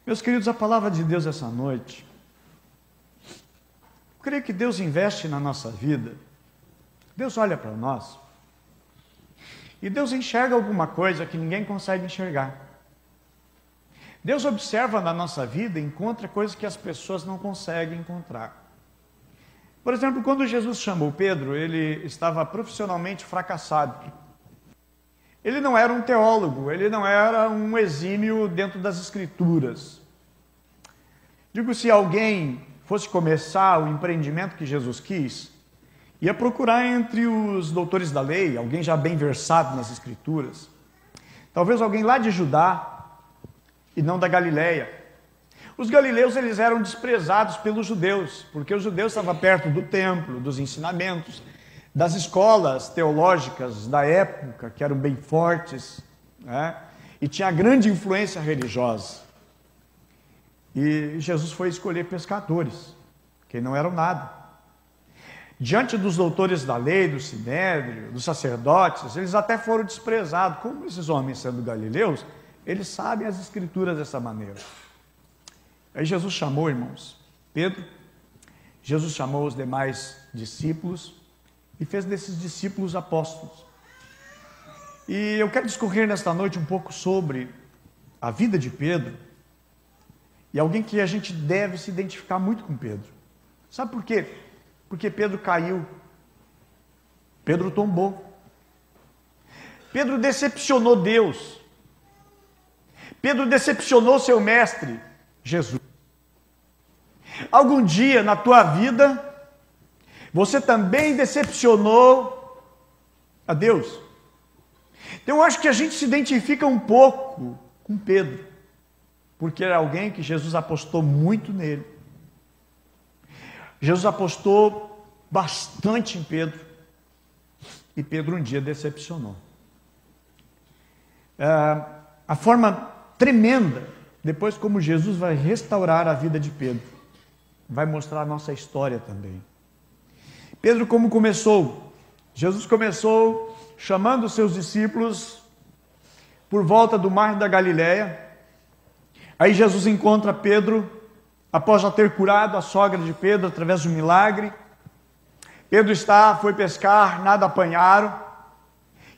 Meus queridos, a palavra de Deus essa noite, eu creio que Deus investe na nossa vida, Deus olha para nós, e Deus enxerga alguma coisa que ninguém consegue enxergar. Deus observa na nossa vida e encontra coisas que as pessoas não conseguem encontrar. Por exemplo, quando Jesus chamou Pedro, ele estava profissionalmente fracassado. Ele não era um teólogo, ele não era um exímio dentro das Escrituras. Digo, se alguém fosse começar o empreendimento que Jesus quis, ia procurar entre os doutores da lei, alguém já bem versado nas Escrituras, talvez alguém lá de Judá, e não da Galileia. Os galileus, eles eram desprezados pelos judeus, porque os judeus estavam perto do templo, dos ensinamentos, das escolas teológicas da época, que eram bem fortes, né? E tinha grande influência religiosa. E Jesus foi escolher pescadores, que não eram nada. Diante dos doutores da lei, do sinédrio, dos sacerdotes, eles até foram desprezados. Como esses homens, sendo galileus, eles sabem as Escrituras dessa maneira. Aí Jesus chamou, irmãos, Pedro, Jesus chamou os demais discípulos e fez desses discípulos apóstolos. E eu quero discorrer nesta noite um pouco sobre a vida de Pedro e alguém que a gente deve se identificar muito com Pedro. Sabe por quê? Porque Pedro caiu, Pedro tombou, Pedro decepcionou Deus, Pedro decepcionou seu mestre, Jesus. Algum dia na tua vida, você também decepcionou a Deus. Então eu acho que a gente se identifica um pouco com Pedro, porque era alguém que Jesus apostou muito nele. Jesus apostou bastante em Pedro, e Pedro um dia decepcionou. A forma tremenda, depois como Jesus vai restaurar a vida de Pedro, vai mostrar a nossa história também. Pedro, como começou? Jesus começou chamando os seus discípulos por volta do mar da Galileia. Aí Jesus encontra Pedro, após já ter curado a sogra de Pedro através de um milagre. Pedro foi pescar, nada apanharam.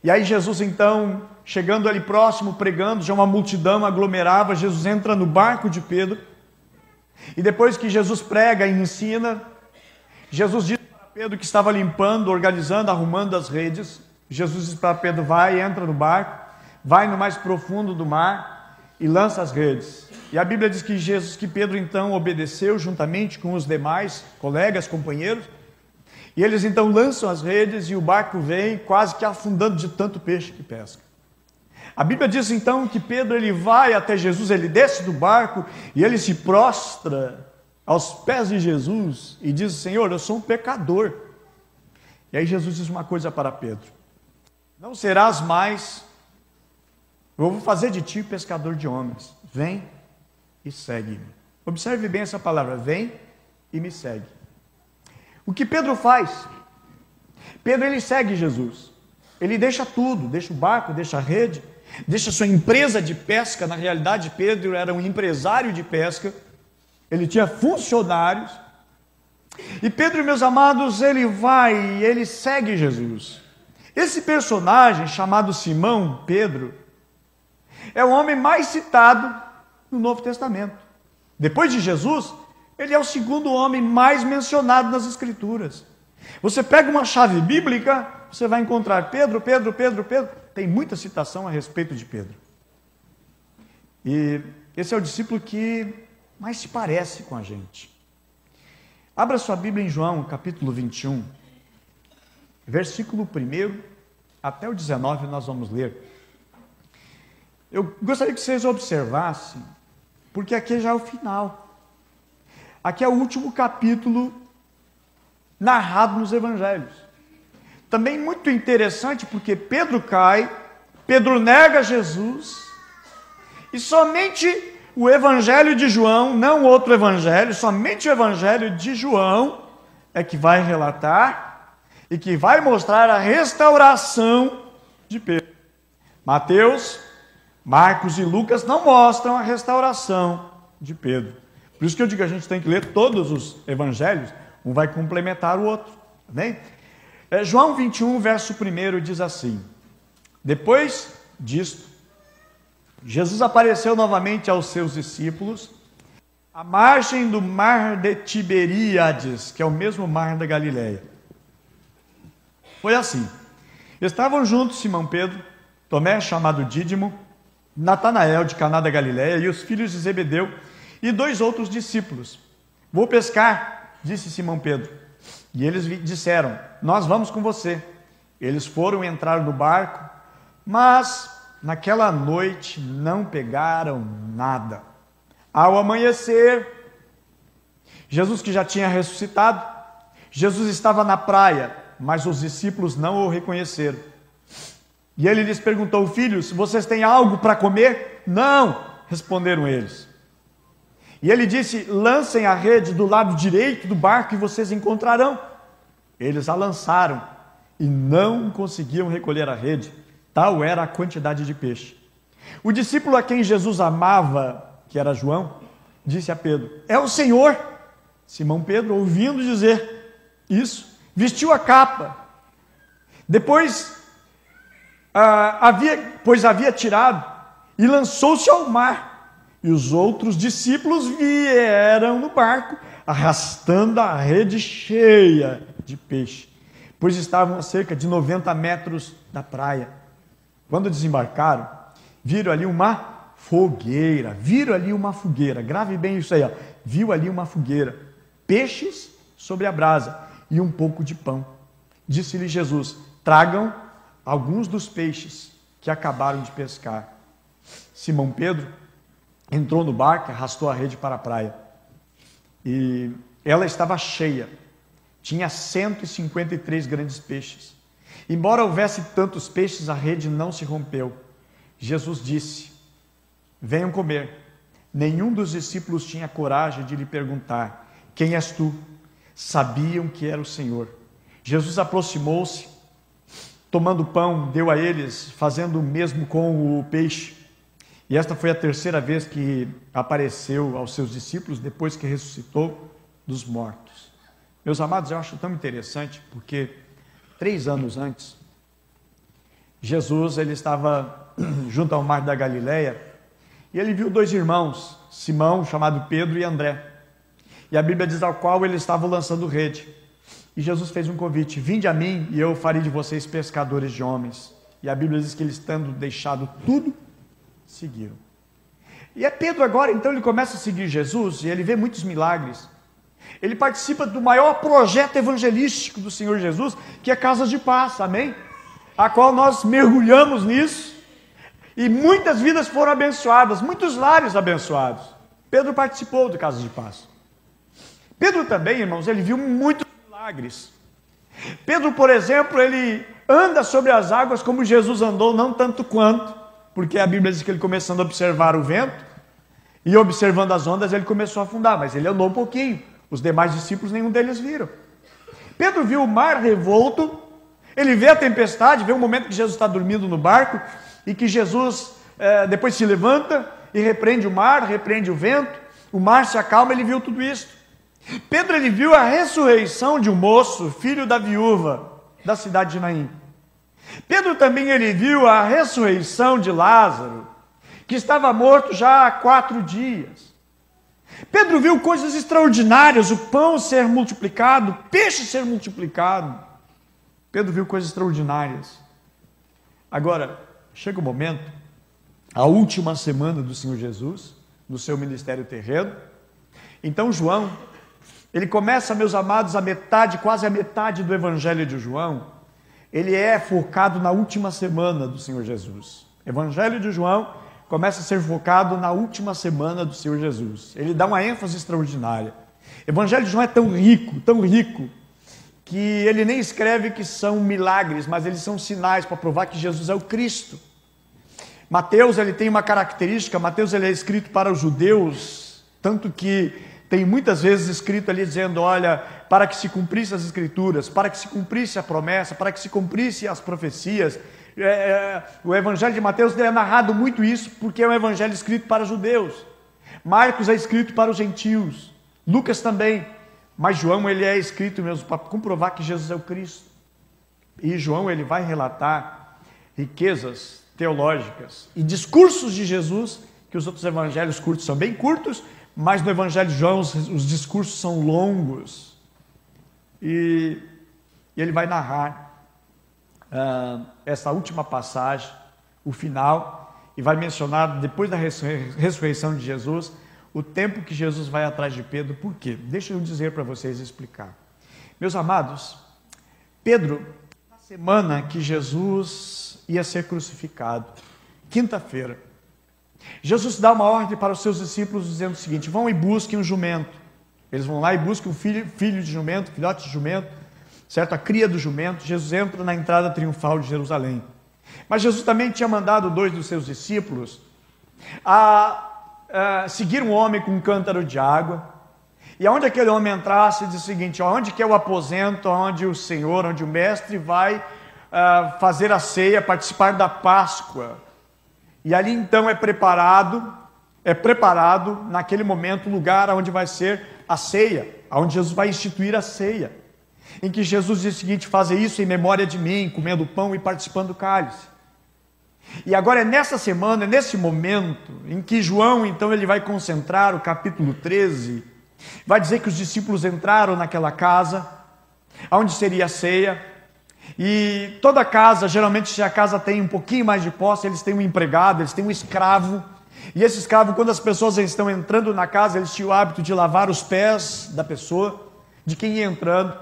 E aí Jesus então, chegando ali próximo, pregando, já uma multidão aglomerava, Jesus entra no barco de Pedro. E depois que Jesus prega e ensina, Jesus diz para Pedro que estava limpando, organizando, arrumando as redes. Jesus diz para Pedro, vai, entra no barco, vai no mais profundo do mar e lança as redes. E a Bíblia diz que Pedro então obedeceu juntamente com os demais colegas, companheiros, e eles então lançam as redes e o barco vem quase que afundando de tanto peixe que pesca. A Bíblia diz então que Pedro ele vai até Jesus, ele desce do barco e ele se prostra aos pés de Jesus e diz, Senhor, eu sou um pecador. E aí Jesus diz uma coisa para Pedro, não serás mais, eu vou fazer de ti pescador de homens, vem e segue-me. Observe bem essa palavra, vem e me segue. O que Pedro faz? Pedro ele segue Jesus, ele deixa tudo, deixa o barco, deixa a rede, deixa sua empresa de pesca. Na realidade Pedro era um empresário de pesca, ele tinha funcionários, e Pedro, meus amados, ele vai e ele segue Jesus. Esse personagem chamado Simão Pedro é o homem mais citado no Novo Testamento. Depois de Jesus, ele é o segundo homem mais mencionado nas Escrituras. Você pega uma chave bíblica, você vai encontrar Pedro, Pedro, Pedro, Pedro. Tem muita citação a respeito de Pedro. E esse é o discípulo que mais se parece com a gente. Abra sua Bíblia em João, capítulo 21, versículo 1 até o 19, nós vamos ler. Eu gostaria que vocês observassem, porque aqui já é o final. Aqui é o último capítulo narrado nos evangelhos. Também muito interessante, porque Pedro cai, Pedro nega Jesus, e somente o evangelho de João, não outro evangelho, somente o evangelho de João é que vai relatar e que vai mostrar a restauração de Pedro. Mateus, Marcos e Lucas não mostram a restauração de Pedro. Por isso que eu digo que a gente tem que ler todos os evangelhos, um vai complementar o outro. Amém? João 21, verso 1 diz assim: depois disto, Jesus apareceu novamente aos seus discípulos à margem do mar de Tiberíades, que é o mesmo mar da Galileia. Foi assim: estavam juntos Simão Pedro, Tomé, chamado Dídimo, Natanael de Caná da Galileia e os filhos de Zebedeu e 2 outros discípulos. Vou pescar, disse Simão Pedro. E eles disseram: nós vamos com você. Eles foram entrar no barco, mas naquela noite não pegaram nada. Ao amanhecer, Jesus, que já tinha ressuscitado, Jesus estava na praia, mas os discípulos não o reconheceram. E ele lhes perguntou: filhos, vocês têm algo para comer? Não, responderam eles. E ele disse: lancem a rede do lado direito do barco e vocês encontrarão. Eles a lançaram e não conseguiam recolher a rede, tal era a quantidade de peixe. O discípulo a quem Jesus amava, que era João, disse a Pedro: é o Senhor. Simão Pedro, ouvindo dizer isso, vestiu a capa. Depois havia tirado e lançou-se ao mar. E os outros discípulos vieram no barco, arrastando a rede cheia de peixe, pois estavam a cerca de 90 metros da praia. Quando desembarcaram, viram ali uma fogueira, grave bem isso aí, ó. Viu ali uma fogueira, peixes sobre a brasa e um pouco de pão. Disse-lhe Jesus: tragam alguns dos peixes que acabaram de pescar. Simão Pedro entrou no barco, arrastou a rede para a praia. E ela estava cheia. Tinha 153 grandes peixes. Embora houvesse tantos peixes, a rede não se rompeu. Jesus disse: venham comer. Nenhum dos discípulos tinha coragem de lhe perguntar: quem és tu? Sabiam que era o Senhor. Jesus aproximou-se, tomando pão, deu a eles, fazendo o mesmo com o peixe. E esta foi a 3ª vez que apareceu aos seus discípulos depois que ressuscitou dos mortos. Meus amados, eu acho tão interessante porque 3 anos antes, Jesus ele estava junto ao mar da Galileia e ele viu 2 irmãos, Simão, chamado Pedro, e André. E a Bíblia diz ao qual ele estava lançando rede. E Jesus fez um convite: vinde a mim e eu farei de vocês pescadores de homens. E a Bíblia diz que eles, tendo deixado tudo, seguiram. E é Pedro agora, então, ele começa a seguir Jesus e ele vê muitos milagres. Ele participa do maior projeto evangelístico do Senhor Jesus, que é Casas de Paz, amém? A qual nós mergulhamos nisso e muitas vidas foram abençoadas, muitos lares abençoados. Pedro participou do Casas de Paz. Pedro também, irmãos, ele viu muitos milagres. Pedro, por exemplo, ele anda sobre as águas como Jesus andou, não tanto quanto, porque a Bíblia diz que ele, começando a observar o vento e observando as ondas, ele começou a afundar, mas ele andou um pouquinho. Os demais discípulos, nenhum deles viram. Pedro viu o mar revolto, ele vê a tempestade, vê o momento que Jesus está dormindo no barco e que Jesus depois se levanta e repreende o mar, repreende o vento, o mar se acalma, ele viu tudo isso. Pedro ele viu a ressurreição de um moço, filho da viúva da cidade de Naim. Pedro também ele viu a ressurreição de Lázaro, que estava morto já há 4 dias. Pedro viu coisas extraordinárias, o pão ser multiplicado, o peixe ser multiplicado. Pedro viu coisas extraordinárias. Agora, chega o momento, a última semana do Senhor Jesus, no seu ministério terreno. Então João, ele começa, meus amados, quase a metade do Evangelho de João, ele é focado na última semana do Senhor Jesus. O Evangelho de João começa a ser focado na última semana do Senhor Jesus. Ele dá uma ênfase extraordinária. O Evangelho de João é tão rico, que ele nem escreve que são milagres, mas eles são sinais para provar que Jesus é o Cristo. Mateus, ele tem uma característica, Mateus ele é escrito para os judeus, tanto que tem muitas vezes escrito ali dizendo, olha, para que se cumprisse as escrituras, para que se cumprisse a promessa, para que se cumprisse as profecias. O Evangelho de Mateus é narrado muito isso, porque é um evangelho escrito para judeus. Marcos é escrito para os gentios. Lucas também. Mas João, ele é escrito mesmo para comprovar que Jesus é o Cristo. E João, ele vai relatar riquezas teológicas e discursos de Jesus, que os outros evangelhos curtos são bem curtos, mas no evangelho de João os discursos são longos. E ele vai narrar essa última passagem, o final, e vai mencionar, depois da ressurreição de Jesus, o tempo que Jesus vai atrás de Pedro. Por quê? Deixa eu dizer para vocês, explicar. Meus amados, Pedro, na semana que Jesus ia ser crucificado, quinta-feira, Jesus dá uma ordem para os seus discípulos dizendo o seguinte: vão e busquem um jumento. Eles vão lá e buscam um filho de jumento, filhote de jumento, certo? A cria do jumento. Jesus entra na entrada triunfal de Jerusalém. Mas Jesus também tinha mandado 2 dos seus discípulos a seguir um homem com um cântaro de água. E aonde aquele homem entrasse, diz o seguinte: onde que é o aposento, onde o Senhor, onde o Mestre vai fazer a ceia, participar da Páscoa. E ali então é preparado naquele momento o lugar onde vai ser a ceia, onde Jesus vai instituir a ceia, em que Jesus diz o seguinte: fazer isso em memória de mim, comendo pão e participando do cálice. E agora é nessa semana, é nesse momento, em que João, então, ele vai concentrar o capítulo 13, vai dizer que os discípulos entraram naquela casa, onde seria a ceia, e toda casa, geralmente se a casa tem um pouquinho mais de posse, eles têm um empregado, eles têm um escravo, e esse escravo, quando as pessoas estão entrando na casa, eles tinham o hábito de lavar os pés da pessoa, de quem ia entrando.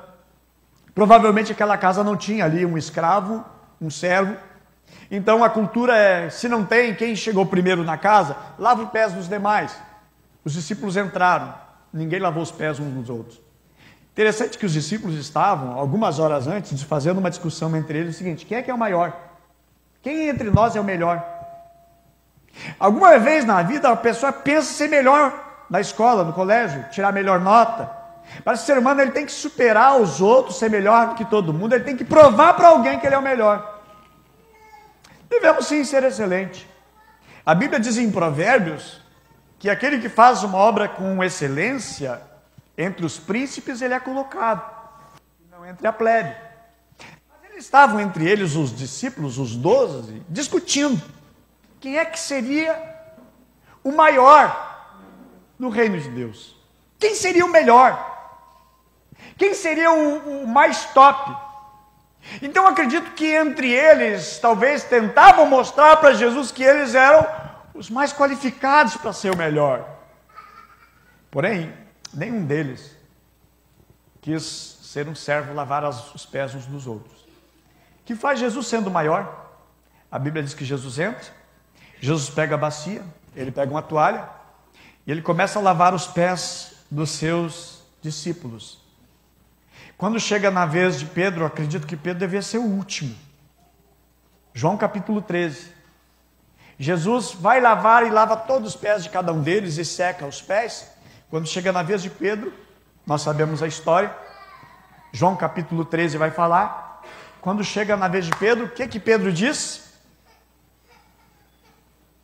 Provavelmente aquela casa não tinha ali um escravo, um servo. Então a cultura é, se não tem, quem chegou primeiro na casa, lava os pés dos demais. Os discípulos entraram, ninguém lavou os pés uns dos outros. Interessante que os discípulos estavam, algumas horas antes, fazendo uma discussão entre eles, o seguinte: quem é que é o maior? Quem entre nós é o melhor? Alguma vez na vida a pessoa pensa ser melhor na escola, no colégio, tirar a melhor nota. Mas o ser humano, ele tem que superar os outros, ser melhor do que todo mundo, ele tem que provar para alguém que ele é o melhor. Devemos sim ser excelente. A Bíblia diz em Provérbios que aquele que faz uma obra com excelência, entre os príncipes ele é colocado, não entre a plebe. Mas eles estavam entre eles, os discípulos, os 12, discutindo quem é que seria o maior no reino de Deus. Quem seria o melhor? Quem seria o mais top? Então acredito que entre eles, talvez tentavam mostrar para Jesus que eles eram os mais qualificados para ser o melhor. Porém, nenhum deles quis ser um servo, lavar os pés uns dos outros. O que faz Jesus sendo maior? A Bíblia diz que Jesus entra, Jesus pega a bacia, ele pega uma toalha e ele começa a lavar os pés dos seus discípulos. Quando chega na vez de Pedro, eu acredito que Pedro devia ser o último. João capítulo 13. Jesus vai lavar e lava todos os pés de cada um deles e seca os pés. Quando chega na vez de Pedro, nós sabemos a história. João capítulo 13 vai falar. Quando chega na vez de Pedro, o que Pedro diz?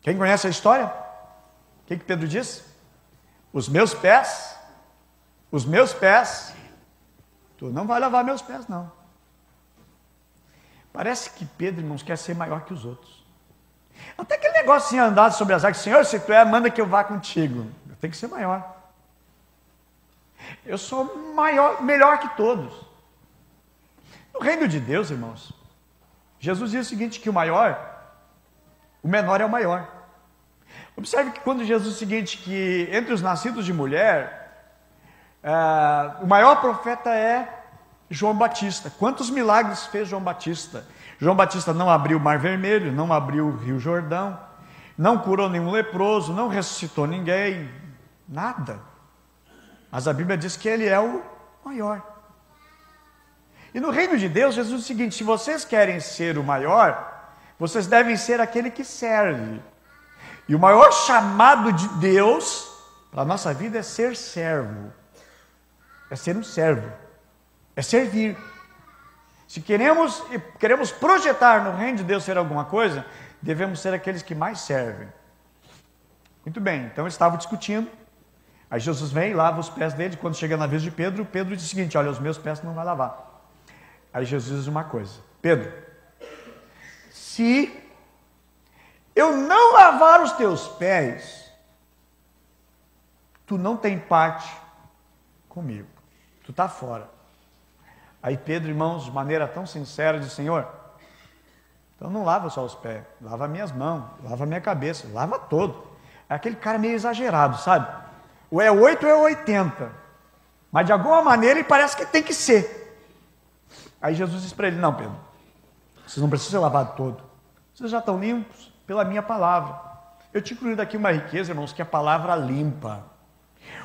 Quem conhece a história? O que Pedro diz? Os meus pés, tu não vai lavar meus pés, não. Parece que Pedro, irmãos, quer ser maior que os outros. Até aquele negocinho andado sobre as águas: Senhor, se tu é, manda que eu vá contigo. Eu tenho que ser maior. Eu sou maior, melhor que todos. No reino de Deus, irmãos, Jesus diz o seguinte, que o menor é o maior. Observe que quando Jesus diz o seguinte, que entre os nascidos de mulher, o maior profeta é João Batista. Quantos milagres fez João Batista? João Batista não abriu o Mar Vermelho, não abriu o Rio Jordão, não curou nenhum leproso, não ressuscitou ninguém, nada. Mas a Bíblia diz que ele é o maior. E no reino de Deus, Jesus diz o seguinte: se vocês querem ser o maior, vocês devem ser aquele que serve. E o maior chamado de Deus para a nossa vida é ser servo. É ser um servo. É servir. Se queremos projetar no reino de Deus ser alguma coisa, devemos ser aqueles que mais servem. Muito bem, então eles estavam discutindo. Aí Jesus vem e lava os pés dele. Quando chega na vez de Pedro, Pedro diz o seguinte: olha, os meus pés não vai lavar. Aí Jesus diz uma coisa: Pedro, se eu não lavar os teus pés, tu não tem parte comigo, tu está fora. Aí Pedro, irmãos, de maneira tão sincera, diz: Senhor, então não lava só os pés, lava minhas mãos, lava minha cabeça, lava todo. É aquele cara meio exagerado, sabe? Ou é 8 ou é 80. Mas de alguma maneira ele parece que tem que ser. Aí Jesus diz para ele: não, Pedro, vocês não precisam ser lavados todo. Vocês já estão limpos pela minha palavra. Eu te incluí daqui uma riqueza, irmãos, que é a palavra limpa.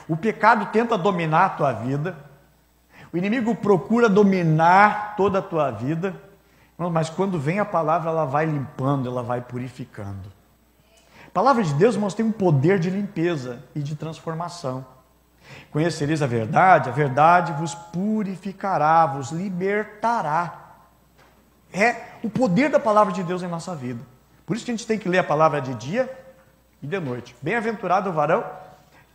O pecado tenta dominar a tua vida. O inimigo procura dominar toda a tua vida. Mas quando vem a palavra, ela vai limpando, ela vai purificando. A palavra de Deus, irmãos, tem um poder de limpeza e de transformação. Conhecereis a verdade vos purificará, vos libertará. É o poder da palavra de Deus em nossa vida. Por isso que a gente tem que ler a palavra de dia e de noite. Bem-aventurado o varão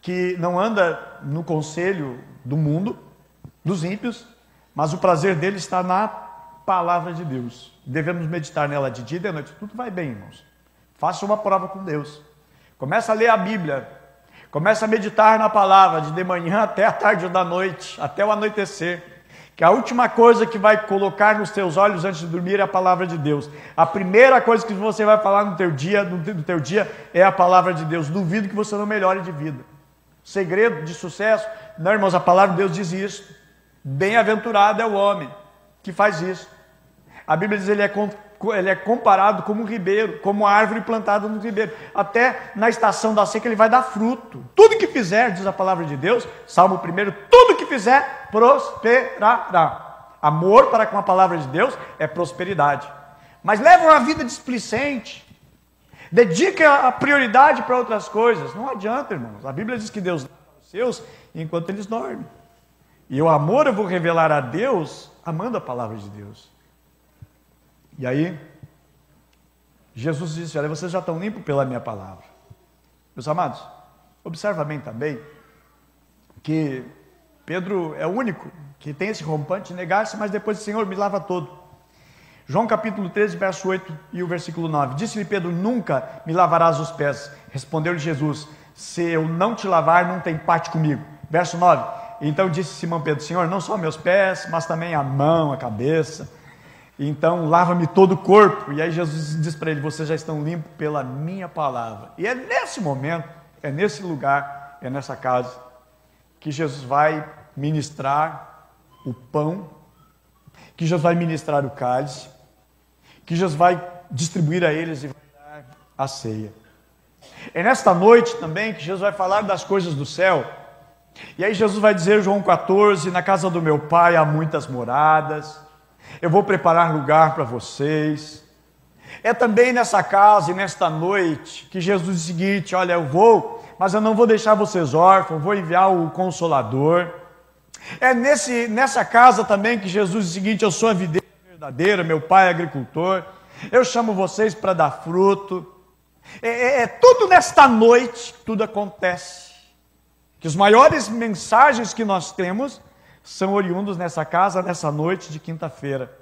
que não anda no conselho do mundo, dos ímpios, mas o prazer dele está na palavra de Deus. Devemos meditar nela de dia e de noite. Tudo vai bem, irmãos. Faça uma prova com Deus. Começa a ler a Bíblia. Começa a meditar na palavra de manhã até a tarde ou da noite, até o anoitecer. Que a última coisa que vai colocar nos teus olhos antes de dormir é a palavra de Deus. A primeira coisa que você vai falar no teu dia é a palavra de Deus. Duvido que você não melhore de vida. Segredo de sucesso? Não, irmãos, a palavra de Deus diz isso. Bem-aventurado é o homem que faz isso. A Bíblia diz que ele é comparado como um ribeiro, como uma árvore plantada no ribeiro. Até na estação da seca ele vai dar fruto. Tudo que fizer, diz a palavra de Deus, Salmo 1, tudo que fizer prosperará. Amor para com a palavra de Deus é prosperidade. Mas leva uma vida displicente. Dedica a prioridade para outras coisas. Não adianta, irmãos. A Bíblia diz que Deus dá aos seus enquanto eles dormem. E o amor eu vou revelar a Deus amando a palavra de Deus. E aí, Jesus disse: olha, vocês já estão limpos pela minha palavra. Meus amados, observa bem também que Pedro é o único que tem esse rompante de negar-se, mas depois diz: Senhor, me lava todo. João capítulo 13, verso 8 e o versículo 9. Disse-lhe Pedro: nunca me lavarás os pés. Respondeu-lhe Jesus: se eu não te lavar, não tem parte comigo. Verso 9. Então disse Simão Pedro: Senhor, não só meus pés, mas também a mão, a cabeça. Então lava-me todo o corpo. E aí Jesus diz para ele: vocês já estão limpos pela minha palavra. E é nesse momento, é nesse lugar, é nessa casa que Jesus vai ministrar o pão, que Jesus vai ministrar o cálice, que Jesus vai distribuir a eles e vai dar a ceia. É nesta noite também que Jesus vai falar das coisas do céu. E aí Jesus vai dizer, João 14, na casa do meu pai há muitas moradas, eu vou preparar lugar para vocês. É também nessa casa e nesta noite que Jesus diz o seguinte: olha, eu vou, mas eu não vou deixar vocês órfãos, vou enviar o Consolador. É nessa casa também que Jesus diz o seguinte: eu sou a videira verdadeira, meu pai é agricultor, eu chamo vocês para dar fruto. Tudo nesta noite, tudo acontece. Que as maiores mensagens que nós temos são oriundos nessa casa, nessa noite de quinta-feira.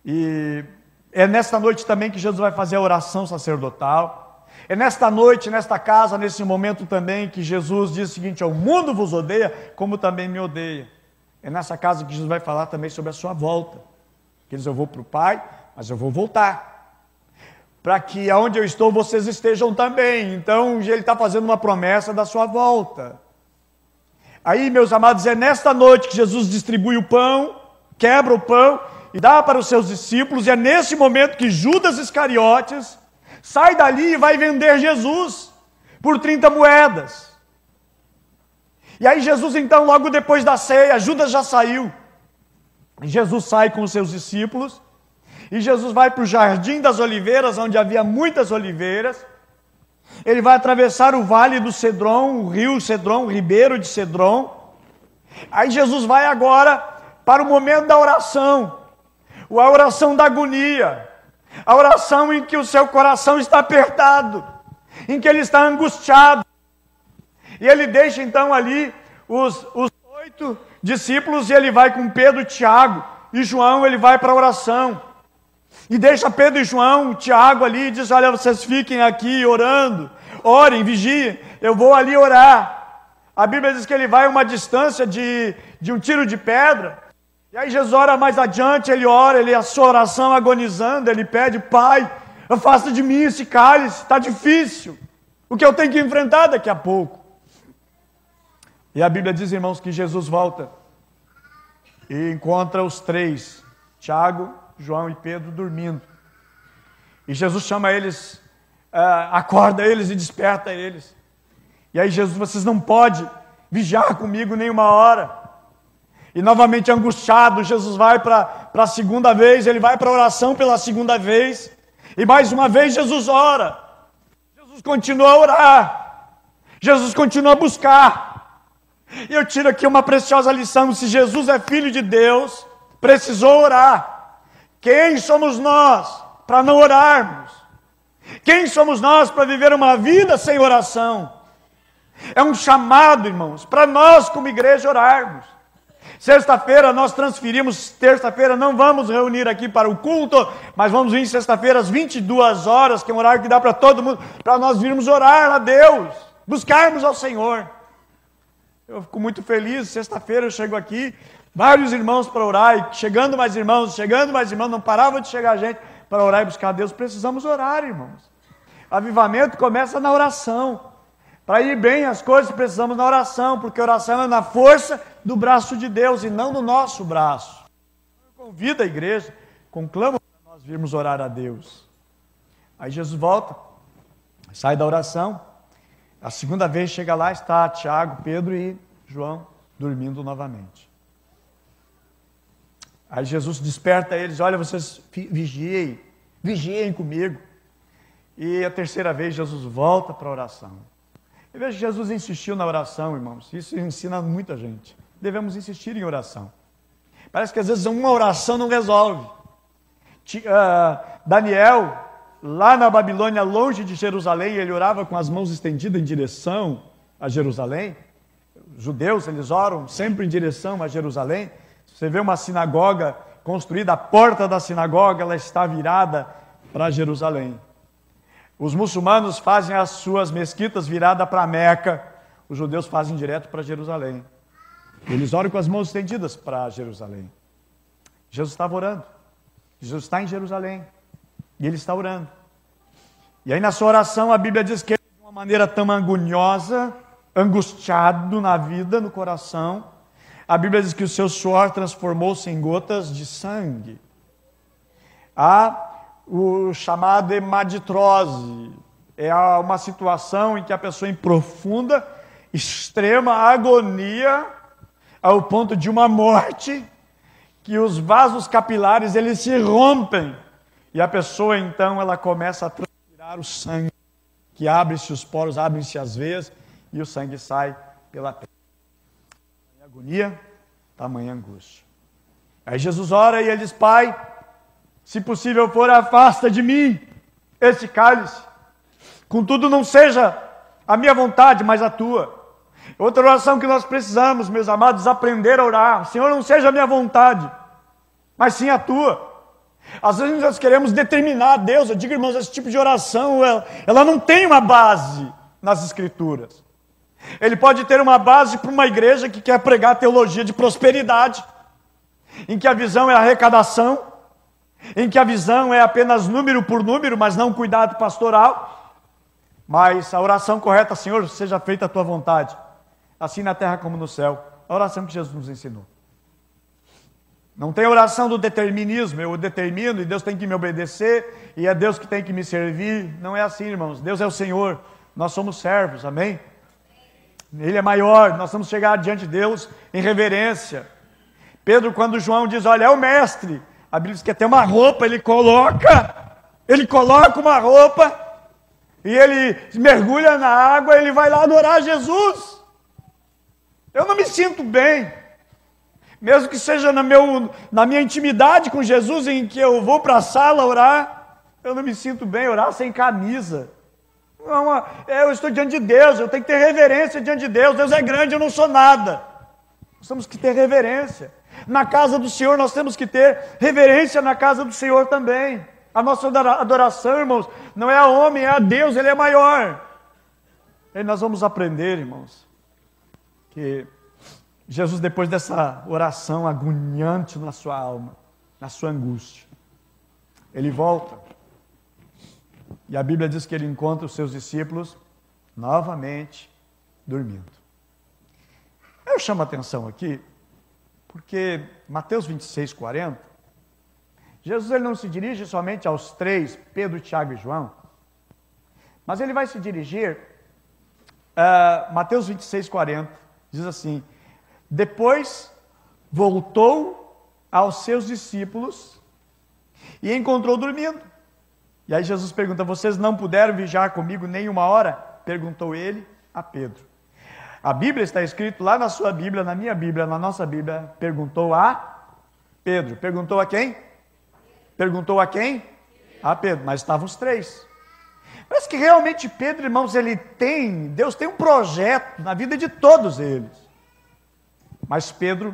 E é nesta noite também que Jesus vai fazer a oração sacerdotal. É nesta noite, nesta casa, nesse momento também que Jesus diz o seguinte: o mundo vos odeia, como também me odeia. É nessa casa que Jesus vai falar também sobre a sua volta. Que ele diz: eu vou para o Pai, mas eu vou voltar. Para que aonde eu estou, vocês estejam também. Então, ele está fazendo uma promessa da sua volta. Aí, meus amados, é nesta noite que Jesus distribui o pão, quebra o pão e dá para os seus discípulos. E é nesse momento que Judas Iscariotes sai dali e vai vender Jesus por 30 moedas. E aí Jesus, então, logo depois da ceia, Judas já saiu. Jesus sai com os seus discípulos. E Jesus vai para o Jardim das Oliveiras, onde havia muitas oliveiras. Ele vai atravessar o vale do Cedron, o rio Cedron, o ribeiro de Cedron. Aí Jesus vai agora para o momento da oração. A oração da agonia. A oração em que o seu coração está apertado. em que ele está angustiado. E ele deixa então ali os 8 discípulos e ele vai com Pedro, Tiago e João, ele vai para a oração. E deixa Pedro e João, Tiago ali e diz: olha, vocês fiquem aqui orando, orem, vigiem, eu vou ali orar. A Bíblia diz que ele vai a uma distância de um tiro de pedra. E aí Jesus ora mais adiante, ele ora, a sua oração agonizando, ele pede: Pai, afasta de mim esse cálice, está difícil, o que eu tenho que enfrentar daqui a pouco. E a Bíblia diz, irmãos, que Jesus volta e encontra os 3, Tiago, João e Pedro, dormindo. E Jesus chama eles, acorda eles e desperta eles. E aí Jesus: vocês não podem vigiar comigo nenhuma hora. E novamente angustiado, Jesus vai para a segunda vez, ele vai para a oração pela segunda vez. E mais uma vez Jesus ora. Jesus continua a orar. Jesus continua a buscar. E eu tiro aqui uma preciosa lição: se Jesus é filho de Deus, precisou orar. Quem somos nós para não orarmos? Quem somos nós para viver uma vida sem oração? É um chamado, irmãos, para nós como igreja orarmos. Sexta-feira nós transferimos, terça-feira não vamos reunir aqui para o culto, mas vamos vir sexta-feira às 22 horas, que é um horário que dá para todo mundo, para nós virmos orar a Deus, buscarmos ao Senhor. Eu fico muito feliz, sexta-feira eu chego aqui, vários irmãos para orar, e chegando mais irmãos, não parava de chegar gente para orar e buscar a Deus. Precisamos orar, irmãos. Avivamento começa na oração. Para ir bem as coisas, precisamos na oração, porque a oração é na força do braço de Deus e não no nosso braço. Eu convido a igreja, conclamo para nós virmos orar a Deus. Aí Jesus volta, sai da oração, a segunda vez chega lá, está Tiago, Pedro e João dormindo novamente. Aí Jesus desperta eles: olha, vocês vigiem comigo. E a terceira vez Jesus volta para a oração. Eu vejo que Jesus insistiu na oração, irmãos. Isso ensina muita gente. Devemos insistir em oração. Parece que às vezes uma oração não resolve. Daniel, lá na Babilônia, longe de Jerusalém, ele orava com as mãos estendidas em direção a Jerusalém. Os judeus, eles oram sempre em direção a Jerusalém. Você vê uma sinagoga construída, a porta da sinagoga, ela está virada para Jerusalém. Os muçulmanos fazem as suas mesquitas viradas para Meca. Os judeus fazem direto para Jerusalém. Eles oram com as mãos estendidas para Jerusalém. Jesus estava orando. Jesus está em Jerusalém. E ele está orando. E aí na sua oração a Bíblia diz que ele, de uma maneira tão agoniosa, angustiado na vida, no coração, a Bíblia diz que o seu suor transformou-se em gotas de sangue. O chamado hemaditrose, é uma situação em que a pessoa em profunda, extrema agonia, ao ponto de uma morte, que os vasos capilares eles se rompem, e a pessoa então ela começa a transpirar o sangue, que abre-se os poros, abrem-se as veias, e o sangue sai pela pele. Tamanha agonia, tamanha angústia. Aí Jesus ora e ele diz: Pai, se possível for, afasta de mim esse cálice. Contudo, não seja a minha vontade, mas a tua. Outra oração que nós precisamos, meus amados, aprender a orar: Senhor, não seja a minha vontade, mas sim a tua. Às vezes nós queremos determinar a Deus. Eu digo, irmãos, esse tipo de oração, ela não tem uma base nas Escrituras. Ele pode ter uma base para uma igreja que quer pregar teologia de prosperidade, em que a visão é arrecadação, em que a visão é apenas número por número, mas não cuidado pastoral. Mas a oração correta: Senhor, seja feita a tua vontade, assim na terra como no céu. A oração que Jesus nos ensinou. Não tem oração do determinismo: eu determino e Deus tem que me obedecer, e é Deus que tem que me servir. Não é assim, irmãos. Deus é o Senhor, nós somos servos, amém? Ele é maior, nós vamos chegar diante de Deus em reverência. Pedro, quando João diz: olha, é o mestre, a Bíblia diz que até uma roupa ele coloca uma roupa, e ele mergulha na água, ele vai lá adorar Jesus. Eu não me sinto bem, mesmo que seja na minha intimidade com Jesus, em que eu vou para a sala orar, eu não me sinto bem orar sem camisa. Eu estou diante de Deus, eu tenho que ter reverência diante de Deus. Deus é grande, eu não sou nada. Nós temos que ter reverência. Na casa do Senhor nós temos que ter reverência na casa do Senhor também. A nossa adoração, irmãos, não é a homem, é a Deus, Ele é maior. E nós vamos aprender, irmãos, que Jesus, depois dessa oração agoniante na sua alma, na sua angústia, Ele volta. E a Bíblia diz que Ele encontra os seus discípulos novamente dormindo. Eu chamo a atenção aqui, porque Mateus 26, 40, Jesus ele não se dirige somente aos três, Pedro, Tiago e João, mas Ele vai se dirigir Mateus 26, 40, diz assim: depois voltou aos seus discípulos e encontrou dormindo. E aí Jesus pergunta: vocês não puderam vigiar comigo nem uma hora? Perguntou Ele a Pedro. A Bíblia está escrito lá na sua Bíblia, na minha Bíblia, na nossa Bíblia, perguntou a Pedro. Perguntou a quem? Perguntou a quem? A Pedro, mas estavam os três. Parece que realmente Pedro, irmãos, Deus tem um projeto na vida de todos eles. Mas Pedro,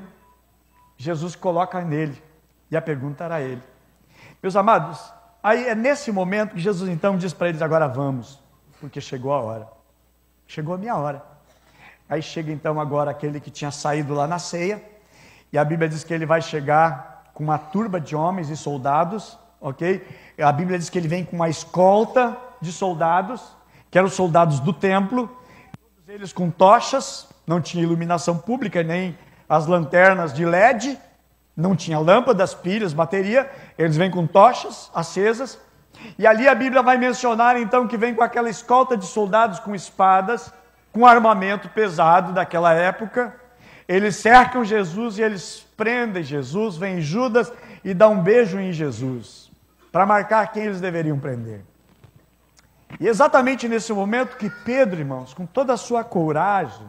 Jesus coloca nele, e a pergunta era a ele. Meus amados, aí é nesse momento que Jesus então diz para eles: agora vamos, porque chegou a hora. Chegou a minha hora. Aí chega então agora aquele que tinha saído lá na ceia, e a Bíblia diz que ele vai chegar com uma turba de homens e soldados, ok? A Bíblia diz que ele vem com uma escolta de soldados, que eram os soldados do templo, todos eles com tochas, não tinha iluminação pública, nem as lanternas de LED, não tinha lâmpadas, pilhas, bateria, eles vêm com tochas acesas, e ali a Bíblia vai mencionar então que vem com aquela escolta de soldados com espadas, com armamento pesado daquela época. Eles cercam Jesus e eles prendem Jesus, vem Judas e dá um beijo em Jesus, para marcar quem eles deveriam prender. E exatamente nesse momento que Pedro, irmãos, com toda a sua coragem,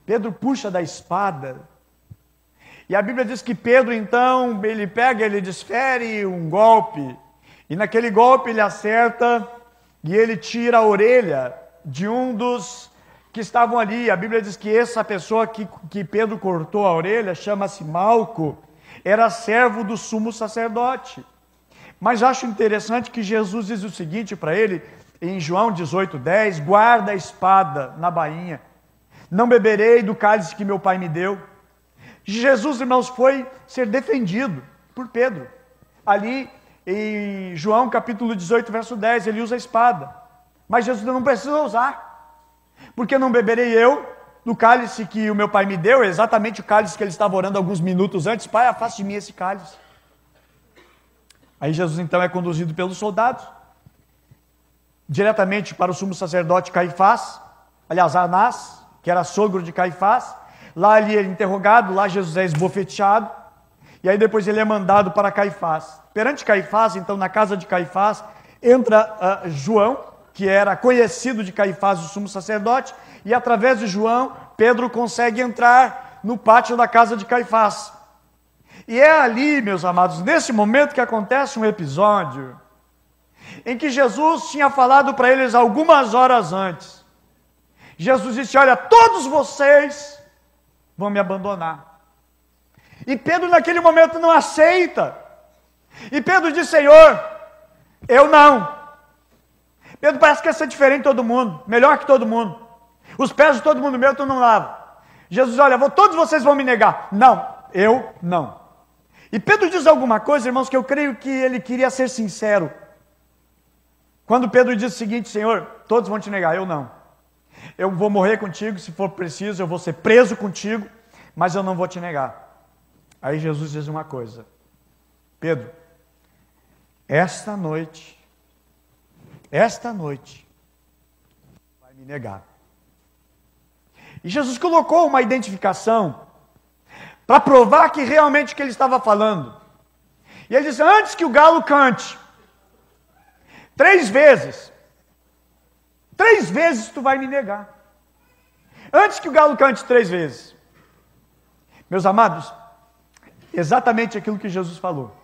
Pedro puxa da espada, e a Bíblia diz que Pedro então, ele desfere um golpe, e naquele golpe ele acerta, e ele tira a orelha de um dos que estavam ali. A Bíblia diz que essa pessoa que Pedro cortou a orelha, chama-se Malco, era servo do sumo sacerdote. Mas acho interessante que Jesus diz o seguinte para ele, em João 18:10, guarda a espada na bainha, não beberei do cálice que meu pai me deu. Jesus, irmãos, foi ser defendido por Pedro. Ali em João capítulo 18, verso 10, ele usa a espada. Mas Jesus não precisa usar. Porque não beberei eu do cálice que o meu pai me deu, exatamente o cálice que ele estava orando alguns minutos antes: Pai, afaste de mim esse cálice. Aí Jesus então é conduzido pelos soldados, diretamente para o sumo sacerdote Caifás, aliás, Anás, que era sogro de Caifás. Lá ele é interrogado, lá Jesus é esbofeteado, e aí depois ele é mandado para Caifás. Perante Caifás, então, na casa de Caifás, entra João, que era conhecido de Caifás, o sumo sacerdote, e através de João, Pedro consegue entrar no pátio da casa de Caifás. E é ali, meus amados, nesse momento que acontece um episódio em que Jesus tinha falado para eles algumas horas antes. Jesus disse: olha, todos vocês vão me abandonar. E Pedro naquele momento não aceita. E Pedro diz: Senhor, eu não. Pedro parece que quer ser diferente de todo mundo, melhor que todo mundo. Os pés de todo mundo meu tu não lava. Jesus: olha, todos vocês vão me negar. Não, eu não. E Pedro diz alguma coisa, irmãos, que eu creio que ele queria ser sincero. Quando Pedro diz o seguinte: Senhor, todos vão te negar, eu não. Eu vou morrer contigo, se for preciso, eu vou ser preso contigo, mas eu não vou te negar. Aí Jesus diz uma coisa: Pedro, esta noite, vai me negar. E Jesus colocou uma identificação para provar que realmente o que ele estava falando. E ele disse: antes que o galo cante 3 vezes tu vai me negar. Antes que o galo cante 3 vezes. Meus amados, exatamente aquilo que Jesus falou.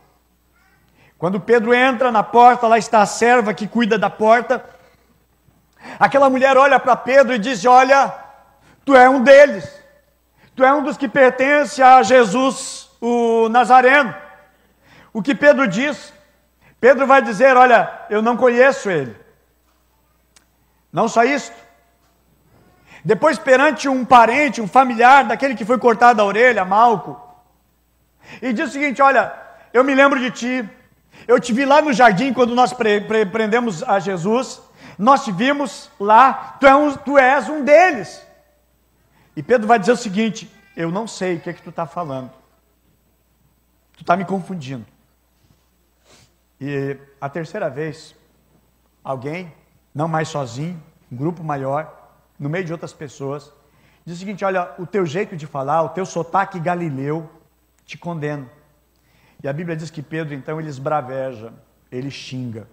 Quando Pedro entra na porta, lá está a serva que cuida da porta. Aquela mulher olha para Pedro e diz: olha, tu é um deles, tu é um dos que pertence a Jesus, o Nazareno. O que Pedro diz? Pedro vai dizer: olha, eu não conheço ele. Não só isso. Depois, perante um parente, um familiar daquele que foi cortado a orelha, Malco, e diz o seguinte: olha, eu me lembro de ti, eu te vi lá no jardim quando nós prendemos a Jesus, nós te vimos lá, tu és um deles. E Pedro vai dizer o seguinte: eu não sei o que é que tu está falando, tu está me confundindo. E a terceira vez, alguém, não mais sozinho, um grupo maior, no meio de outras pessoas, diz o seguinte: olha, o teu jeito de falar, o teu sotaque galileu, te condena. E a Bíblia diz que Pedro, então, ele esbraveja, ele xinga,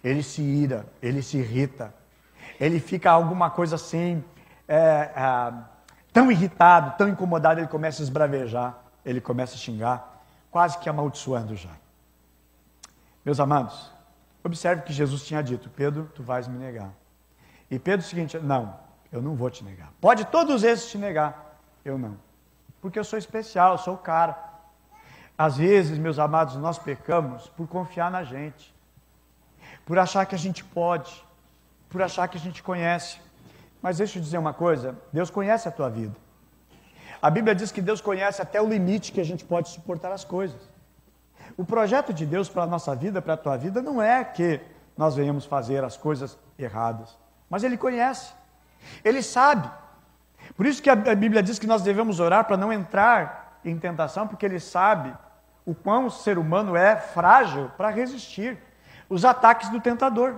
ele se ira, ele se irrita, ele fica alguma coisa assim, tão irritado, tão incomodado, ele começa a esbravejar, ele começa a xingar, quase que amaldiçoando já. Meus amados, observe que Jesus tinha dito: Pedro, tu vais me negar. E Pedro, o seguinte: não, eu não vou te negar. Pode todos esses te negar, eu não. Porque eu sou especial, eu sou o cara. Às vezes, meus amados, nós pecamos por confiar na gente, por achar que a gente pode, por achar que a gente conhece. Mas deixa eu dizer uma coisa: Deus conhece a tua vida. A Bíblia diz que Deus conhece até o limite que a gente pode suportar as coisas. O projeto de Deus para a nossa vida, para a tua vida, não é que nós venhamos fazer as coisas erradas, mas Ele conhece, Ele sabe. Por isso que a Bíblia diz que nós devemos orar para não entrar em tentação, porque Ele sabe o quão o ser humano é frágil para resistir os ataques do tentador.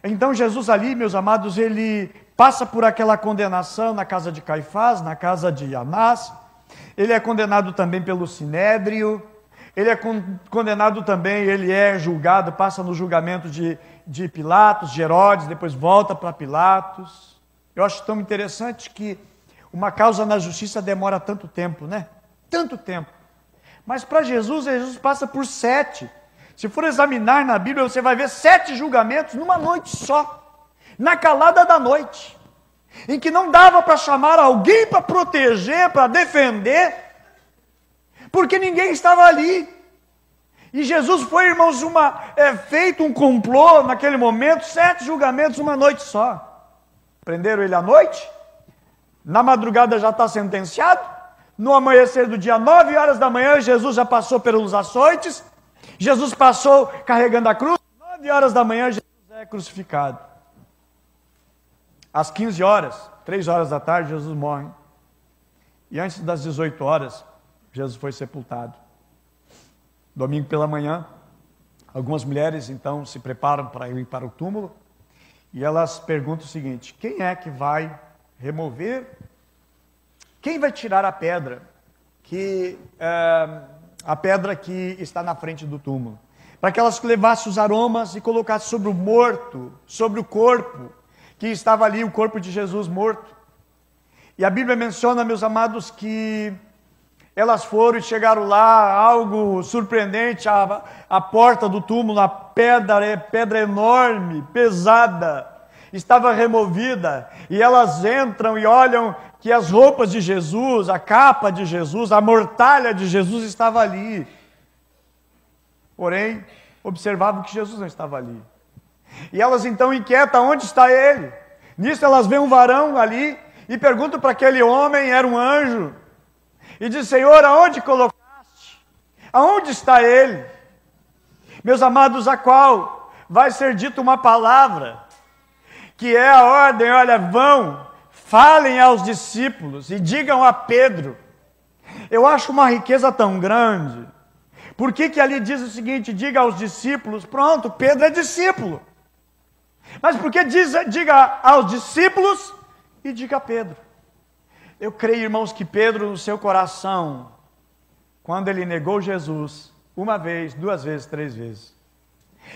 Então Jesus ali, meus amados, ele passa por aquela condenação na casa de Caifás, na casa de Anás, ele é condenado também pelo Sinédrio, ele é condenado também, ele é julgado, passa no julgamento de Pilatos, de Herodes, depois volta para Pilatos. Eu acho tão interessante que uma causa na justiça demora tanto tempo, né? Tanto tempo. Mas para Jesus, Jesus passa por 7. Se for examinar na Bíblia, você vai ver 7 julgamentos numa noite só, na calada da noite, em que não dava para chamar alguém para proteger, para defender, porque ninguém estava ali. E Jesus foi, irmãos, feito um complô naquele momento, 7 julgamentos numa noite só. Prenderam ele à noite, na madrugada já está sentenciado, no amanhecer do dia, 9 horas da manhã, Jesus já passou pelos açoites, Jesus passou carregando a cruz, 9 horas da manhã, Jesus é crucificado. Às 15 horas, 3 horas da tarde, Jesus morre. E antes das 18 horas, Jesus foi sepultado. Domingo pela manhã, algumas mulheres então se preparam para ir para o túmulo e elas perguntam o seguinte: quem é que vai remover? Quem vai tirar a pedra que está na frente do túmulo? Para que elas levassem os aromas e colocassem sobre o morto, sobre o corpo que estava ali, o corpo de Jesus morto. E a Bíblia menciona, meus amados, que elas foram e chegaram lá, algo surpreendente, a porta do túmulo, a pedra enorme, pesada, estava removida, e elas entram e olham que as roupas de Jesus, a capa de Jesus, a mortalha de Jesus estava ali. Porém, observavam que Jesus não estava ali. E elas então inquietam: onde está ele? Nisso elas veem um varão ali e perguntam para aquele homem, era um anjo, e diz: Senhor, aonde colocaste? Aonde está ele? Meus amados, a qual vai ser dita uma palavra, que é a ordem: olha, vão, falem aos discípulos e digam a Pedro. Eu acho uma riqueza tão grande. Por que ali diz o seguinte: diga aos discípulos? Pronto, Pedro é discípulo. Mas por que diga aos discípulos e diga a Pedro? Eu creio, irmãos, que Pedro, no seu coração, quando ele negou Jesus, 1 vez, 2 vezes, 3 vezes,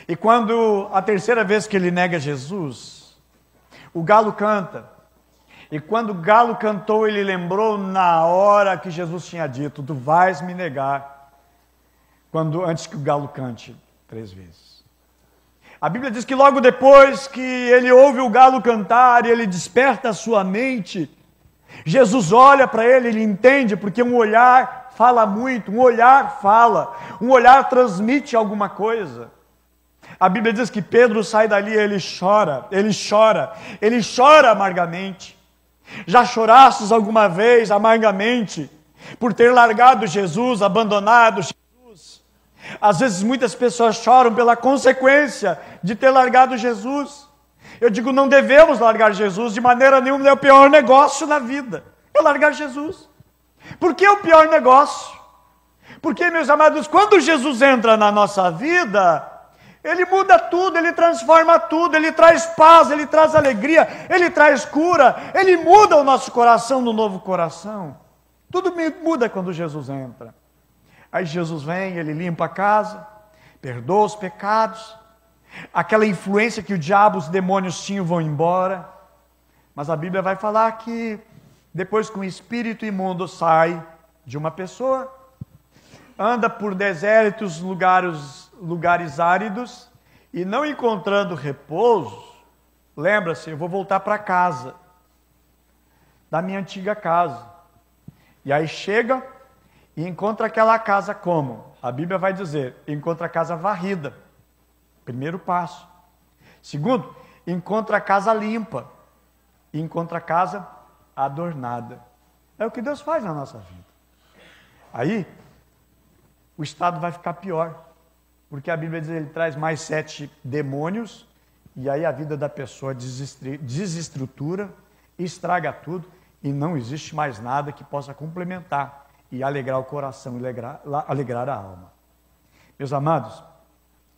e quando a terceira vez que ele nega Jesus, o galo canta, e quando o galo cantou, ele lembrou na hora que Jesus tinha dito: tu vais me negar, antes que o galo cante 3 vezes. A Bíblia diz que logo depois que ele ouve o galo cantar e ele desperta a sua mente, Jesus olha para ele, ele entende, porque um olhar fala muito, um olhar fala, um olhar transmite alguma coisa. A Bíblia diz que Pedro sai dali e ele chora amargamente. Já chorastes alguma vez amargamente por ter largado Jesus, abandonado Jesus? Às vezes muitas pessoas choram pela consequência de ter largado Jesus. Eu digo, não devemos largar Jesus de maneira nenhuma, é o pior negócio na vida, é largar Jesus. Por que o pior negócio? Porque, meus amados, quando Jesus entra na nossa vida, Ele muda tudo, Ele transforma tudo, Ele traz paz, Ele traz alegria, Ele traz cura, Ele muda o nosso coração no novo coração. Tudo muda quando Jesus entra. Aí Jesus vem, Ele limpa a casa, perdoa os pecados, aquela influência que o diabo, os demônios tinham, vão embora. Mas a Bíblia vai falar que depois que um espírito imundo sai de uma pessoa, anda por desertos, lugares áridos, e não encontrando repouso, lembra-se, eu vou voltar para casa, da minha antiga casa. E aí chega e encontra aquela casa como? A Bíblia vai dizer, encontra a casa varrida. Primeiro passo. Segundo, encontra a casa limpa. E encontra a casa adornada. É o que Deus faz na nossa vida. Aí, o estado vai ficar pior. Porque a Bíblia diz que ele traz mais 7 demônios. E aí a vida da pessoa desestrutura, estraga tudo. E não existe mais nada que possa complementar e alegrar o coração, e alegrar a alma. Meus amados,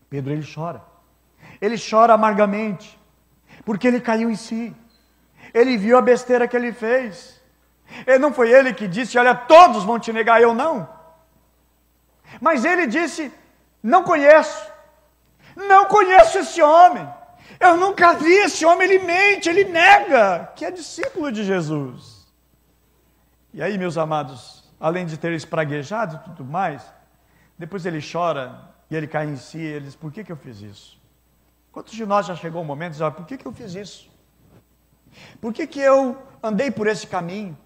Pedro, ele chora. Ele chora amargamente, porque ele caiu em si. Ele viu a besteira que ele fez. E não foi ele que disse, olha, todos vão te negar, eu não. Mas ele disse, não conheço esse homem. Eu nunca vi esse homem, ele mente, ele nega, que é discípulo de Jesus. E aí, meus amados, além de ter espraguejado e tudo mais, depois ele chora e ele cai em si, ele diz, por que eu fiz isso? Quantos de nós já chegou um momento e diz, por que eu fiz isso? Por que eu andei por esse caminho?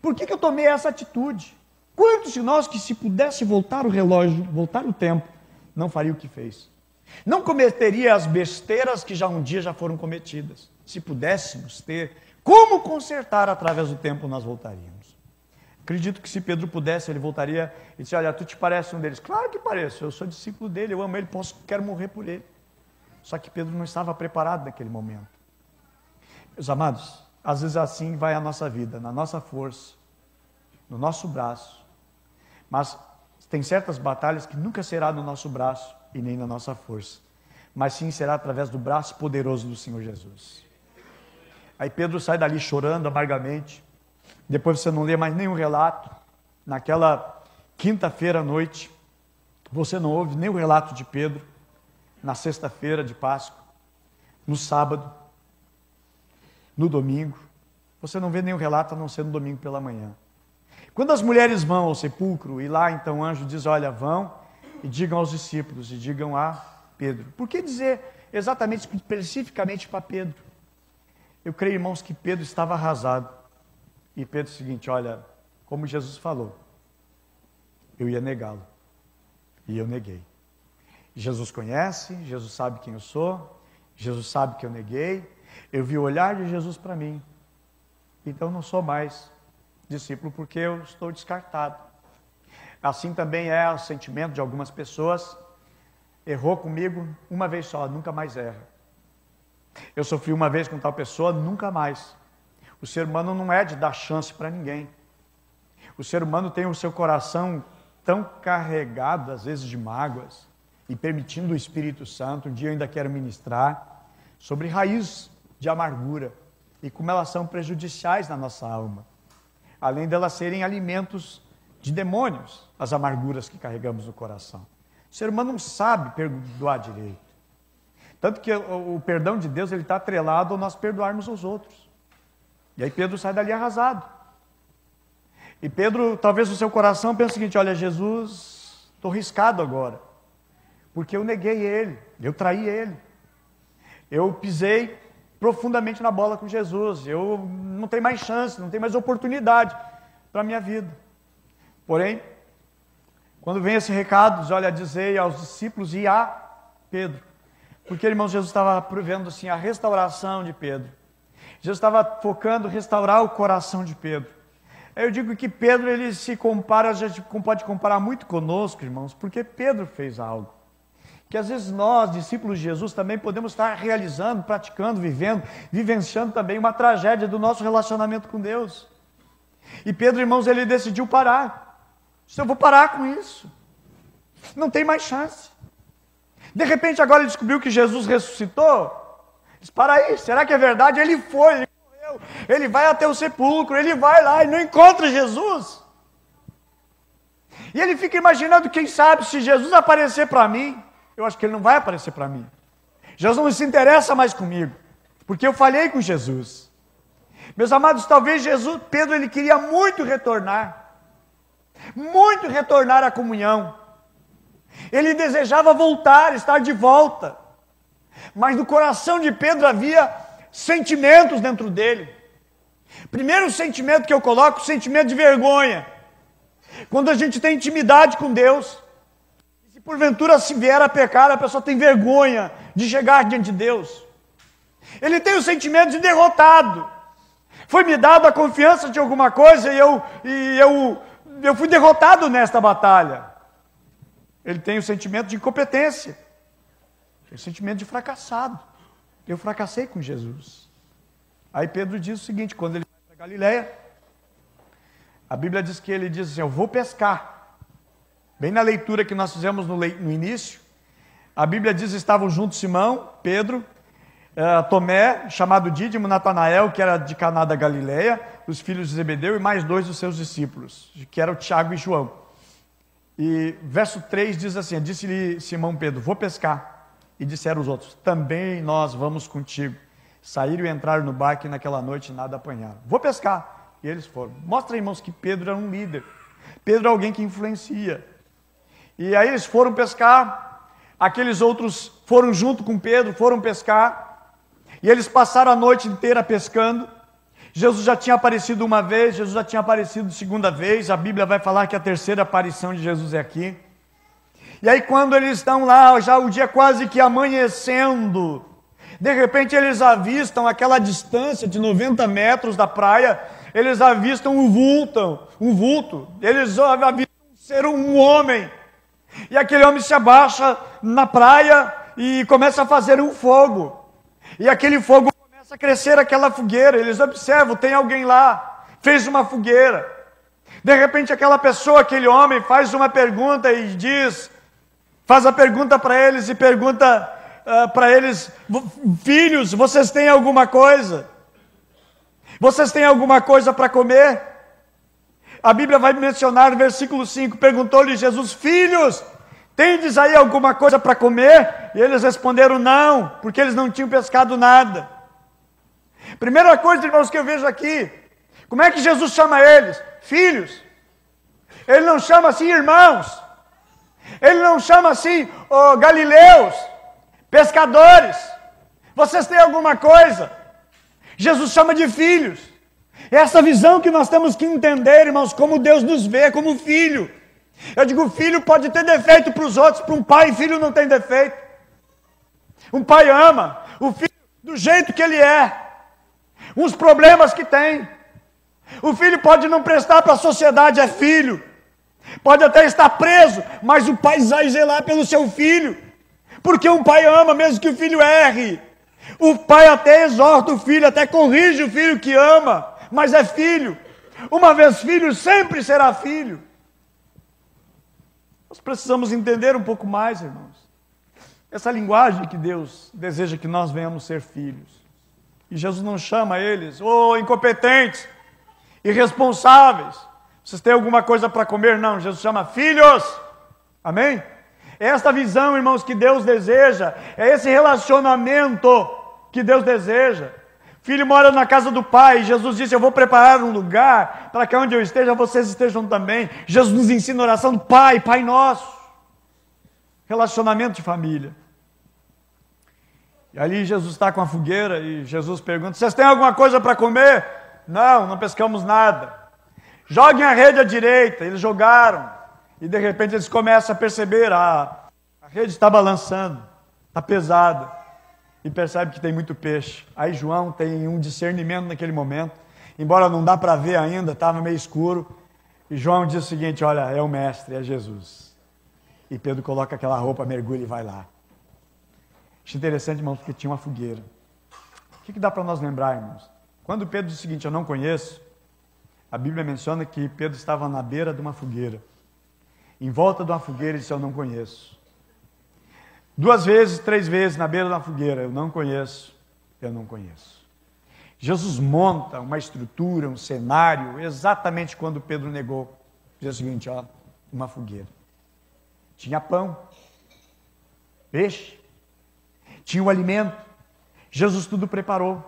Por que eu tomei essa atitude? Quantos de nós que se pudesse voltar o relógio, voltar o tempo, não faria o que fez? Não cometeria as besteiras que um dia já foram cometidas. Se pudéssemos ter como consertar através do tempo, nós voltaríamos. Acredito que se Pedro pudesse, ele voltaria e disse, olha, tu te parece um deles. Claro que pareço, eu sou discípulo dele, eu amo ele, quero morrer por ele. Só que Pedro não estava preparado naquele momento. Meus amados, às vezes assim vai a nossa vida, na nossa força, no nosso braço. Mas tem certas batalhas que nunca será no nosso braço e nem na nossa força, mas sim será através do braço poderoso do Senhor Jesus. Aí Pedro sai dali chorando amargamente. Depois você não lê mais nenhum relato. Naquela quinta-feira à noite, você não ouve nenhum relato de Pedro. Na sexta-feira de Páscoa, no sábado, no domingo, você não vê nenhum relato a não ser no domingo pela manhã. Quando as mulheres vão ao sepulcro, e lá então o anjo diz, olha, vão e digam aos discípulos, e digam a Pedro. Por que dizer exatamente, especificamente para Pedro? Eu creio, irmãos, que Pedro estava arrasado. E Pedro é o seguinte, olha, como Jesus falou, eu ia negá-lo. E eu neguei. Jesus conhece, Jesus sabe quem eu sou, Jesus sabe que eu neguei, eu vi o olhar de Jesus para mim. Então não sou mais discípulo porque eu estou descartado. Assim também é o sentimento de algumas pessoas. Errou comigo uma vez só, nunca mais erra. Eu sofri uma vez com tal pessoa, nunca mais. O ser humano não é de dar chance para ninguém. O ser humano tem o seu coração tão carregado, às vezes, de mágoas, e permitindo o Espírito Santo, um dia eu ainda quero ministrar, sobre raízes de amargura, e como elas são prejudiciais na nossa alma. Além delas serem alimentos de demônios, as amarguras que carregamos no coração. O ser humano não sabe perdoar direito. Tanto que o perdão de Deus está atrelado ao nós perdoarmos os outros. E aí Pedro sai dali arrasado. E Pedro, talvez no seu coração, pensa o seguinte, olha, Jesus, estou riscado agora. Porque eu neguei ele, eu traí ele. Eu pisei profundamente na bola com Jesus. Eu não tenho mais chance, não tenho mais oportunidade para a minha vida. Porém, quando vem esse recado, olha, dizei aos discípulos e a Pedro. Porque, irmãos, Jesus estava prevendo assim, a restauração de Pedro. Jesus estava focando em restaurar o coração de Pedro. Eu digo que Pedro, ele se compara, a gente pode comparar muito conosco, irmãos, porque Pedro fez algo. Que às vezes nós, discípulos de Jesus, também podemos estar realizando, praticando, vivendo, vivenciando também uma tragédia do nosso relacionamento com Deus. E Pedro, irmãos, ele decidiu parar. Eu vou parar com isso. Não tem mais chance. De repente agora ele descobriu que Jesus ressuscitou. Diz, para aí, será que é verdade? Ele foi, ele morreu, ele vai até o sepulcro, ele vai lá e não encontra Jesus. E ele fica imaginando, quem sabe, se Jesus aparecer para mim, eu acho que ele não vai aparecer para mim. Jesus não se interessa mais comigo, porque eu falhei com Jesus. Meus amados, talvez Pedro, ele queria muito retornar à comunhão. Ele desejava voltar, estar de volta. Mas no coração de Pedro havia sentimentos dentro dele. Primeiro sentimento que eu coloco, o sentimento de vergonha. Quando a gente tem intimidade com Deus, se porventura se vier a pecar, a pessoa tem vergonha de chegar diante de Deus. Ele tem o sentimento de derrotado. Foi-me dada a confiança de alguma coisa e eu fui derrotado nesta batalha. Ele tem o sentimento de incompetência. Tem o sentimento de fracassado. Eu fracassei com Jesus. Aí Pedro diz o seguinte, quando ele vai para Galileia, a Bíblia diz que ele diz assim, eu vou pescar. Bem na leitura que nós fizemos no início, a Bíblia diz que estavam juntos Simão, Pedro, Tomé, chamado Dídimo, Natanael, que era de Caná da Galileia, os filhos de Zebedeu e mais 2 dos seus discípulos, que eram Tiago e João. E verso 3 diz assim, disse-lhe Simão Pedro, vou pescar. E disseram os outros, também nós vamos contigo. Saíram e entraram no barco e naquela noite nada apanharam. Vou pescar. E eles foram. Mostra, irmãos, que Pedro era um líder. Pedro é alguém que influencia. E aí eles foram pescar. Aqueles outros foram junto com Pedro, foram pescar. E eles passaram a noite inteira pescando. Jesus já tinha aparecido uma vez, Jesus já tinha aparecido segunda vez. A Bíblia vai falar que a terceira aparição de Jesus é aqui. E aí quando eles estão lá, já o dia quase que amanhecendo, de repente eles avistam aquela distância de 90 metros da praia, eles avistam um vulto, eles avistam um homem, e aquele homem se abaixa na praia e começa a fazer um fogo, e aquele fogo começa a crescer aquela fogueira, eles observam, tem alguém lá, fez uma fogueira, de repente aquela pessoa, aquele homem faz uma pergunta e faz a pergunta para eles e pergunta para eles, filhos, vocês têm alguma coisa? Vocês têm alguma coisa para comer? A Bíblia vai mencionar no versículo 5, perguntou-lhe Jesus, filhos, tendes aí alguma coisa para comer? E eles responderam não, porque eles não tinham pescado nada. Primeira coisa, irmãos, que eu vejo aqui, como é que Jesus chama eles? Filhos. Ele não chama assim irmãos. Ele não chama assim, galileus, pescadores. Vocês têm alguma coisa? Jesus chama de filhos. É essa visão que nós temos que entender, irmãos, como Deus nos vê, como filho. Eu digo, filho pode ter defeito para os outros, para um pai, filho não tem defeito. Um pai ama o filho do jeito que ele é. Os problemas que tem. O filho pode não prestar para a sociedade, é filho. Pode até estar preso, mas o pai vai zelar pelo seu filho. Porque um pai ama mesmo que o filho erre. O pai até exorta o filho, até corrige o filho que ama, mas é filho. Uma vez filho, sempre será filho. Nós precisamos entender um pouco mais, irmãos, essa linguagem que Deus deseja que nós venhamos ser filhos. E Jesus não chama eles, incompetentes, irresponsáveis. Vocês têm alguma coisa para comer? Não, Jesus chama filhos. Amém? É esta visão, irmãos, que Deus deseja. É esse relacionamento que Deus deseja. Filho mora na casa do pai. Jesus disse, eu vou preparar um lugar para que onde eu esteja, vocês estejam também. Jesus nos ensina a oração do Pai, Pai nosso. Relacionamento de família. E ali Jesus está com a fogueira e Jesus pergunta: vocês têm alguma coisa para comer? Não, não pescamos nada. Joguem a rede à direita. Eles jogaram e de repente eles começam a perceber a rede está balançando, está pesada e percebe que tem muito peixe. Aí João tem um discernimento naquele momento, embora não dá para ver ainda, estava meio escuro. E João diz o seguinte: olha, é o mestre, é Jesus. E Pedro coloca aquela roupa, mergulha e vai lá. Acho interessante, irmãos, porque tinha uma fogueira. O que dá para nós lembrar, irmãos? Quando Pedro diz o seguinte: eu não conheço, a Bíblia menciona que Pedro estava na beira de uma fogueira. Em volta de uma fogueira, ele disse: eu não conheço. 2 vezes, 3 vezes na beira da fogueira: eu não conheço, eu não conheço. Jesus monta uma estrutura, um cenário, exatamente quando Pedro negou. Diz o seguinte: ó, uma fogueira. Tinha pão, peixe, tinha o alimento. Jesus tudo preparou.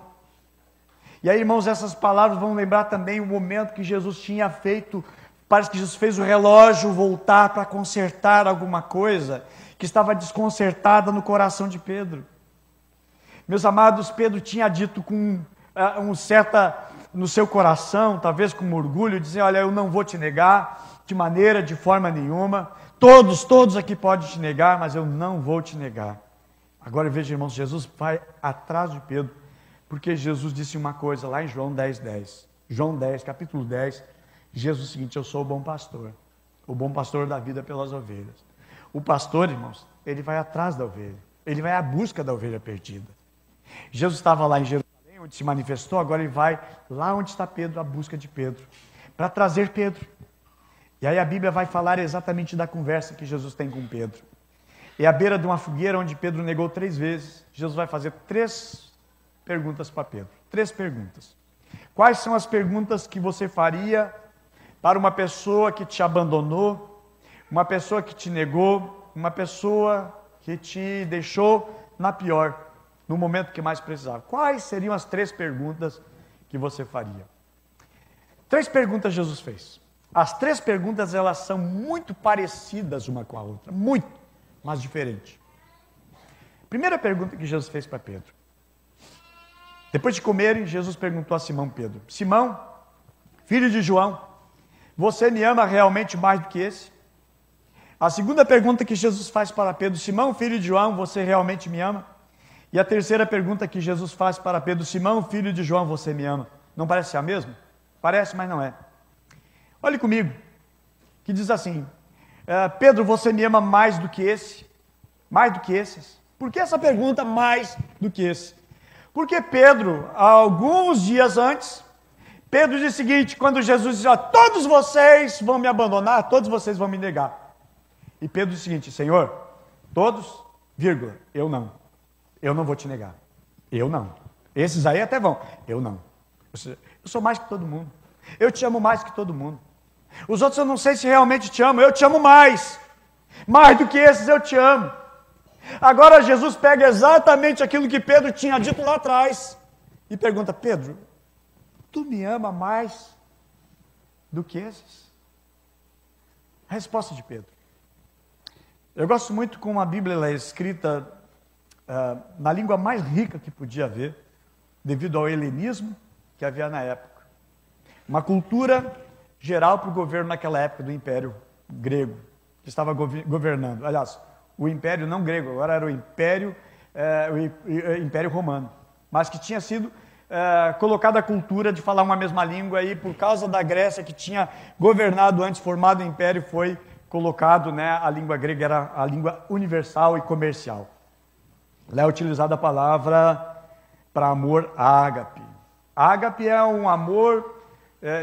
E aí, irmãos, essas palavras vão lembrar também o momento que Jesus tinha feito. Parece que Jesus fez o relógio voltar para consertar alguma coisa que estava desconcertada no coração de Pedro. Meus amados, Pedro tinha dito com no seu coração, talvez com orgulho, dizer: olha, eu não vou te negar de forma nenhuma. Todos aqui podem te negar, mas eu não vou te negar. Agora veja, irmãos, Jesus vai atrás de Pedro, porque Jesus disse uma coisa lá em João 10:10. João 10, capítulo 10, Jesus o seguinte: eu sou o bom pastor da vida pelas ovelhas. O pastor, irmãos, ele vai atrás da ovelha, ele vai à busca da ovelha perdida. Jesus estava lá em Jerusalém, onde se manifestou, agora ele vai lá onde está Pedro, à busca de Pedro, para trazer Pedro. E aí a Bíblia vai falar exatamente da conversa que Jesus tem com Pedro. E à beira de uma fogueira onde Pedro negou 3 vezes, Jesus vai fazer 3 perguntas para Pedro. 3 perguntas. Quais são as perguntas que você faria para uma pessoa que te abandonou, uma pessoa que te negou, uma pessoa que te deixou na pior, no momento que mais precisava? Quais seriam as 3 perguntas que você faria? 3 perguntas Jesus fez. As 3 perguntas, elas são muito parecidas uma com a outra, muito, mas diferente. Primeira pergunta que Jesus fez para Pedro. Depois de comerem, Jesus perguntou a Simão Pedro: Simão, filho de João, você me ama realmente mais do que esse? A segunda pergunta que Jesus faz para Pedro: Simão, filho de João, você realmente me ama? E a terceira pergunta que Jesus faz para Pedro: Simão, filho de João, você me ama? Não parece ser a mesma? Parece, mas não é. Olhe comigo, que diz assim: Pedro, você me ama mais do que esse? Mais do que esses? Por que essa pergunta mais do que esse? Porque Pedro, alguns dias antes, Pedro diz o seguinte, quando Jesus diz: todos vocês vão me abandonar, todos vocês vão me negar. E Pedro diz o seguinte: Senhor, todos, vírgula, eu não vou te negar, eu não. Esses aí até vão, eu não. Eu sou mais que todo mundo, eu te amo mais que todo mundo. Os outros eu não sei se realmente te amo, eu te amo mais do que esses eu te amo. Agora Jesus pega exatamente aquilo que Pedro tinha dito lá atrás e pergunta: Pedro, tu me ama mais do que esses? A resposta de Pedro. Eu gosto muito como a Bíblia é escrita na língua mais rica que podia haver, devido ao helenismo que havia na época. Uma cultura geral para o governo naquela época do Império Grego, que estava governando. Aliás, o Império não grego, agora era o Império Romano, mas que tinha sido colocada a cultura de falar uma mesma língua, e por causa da Grécia, que tinha governado antes, formado o Império, foi colocado, a língua grega era a língua universal e comercial. Lá é utilizada a palavra para amor, ágape. Ágape é um amor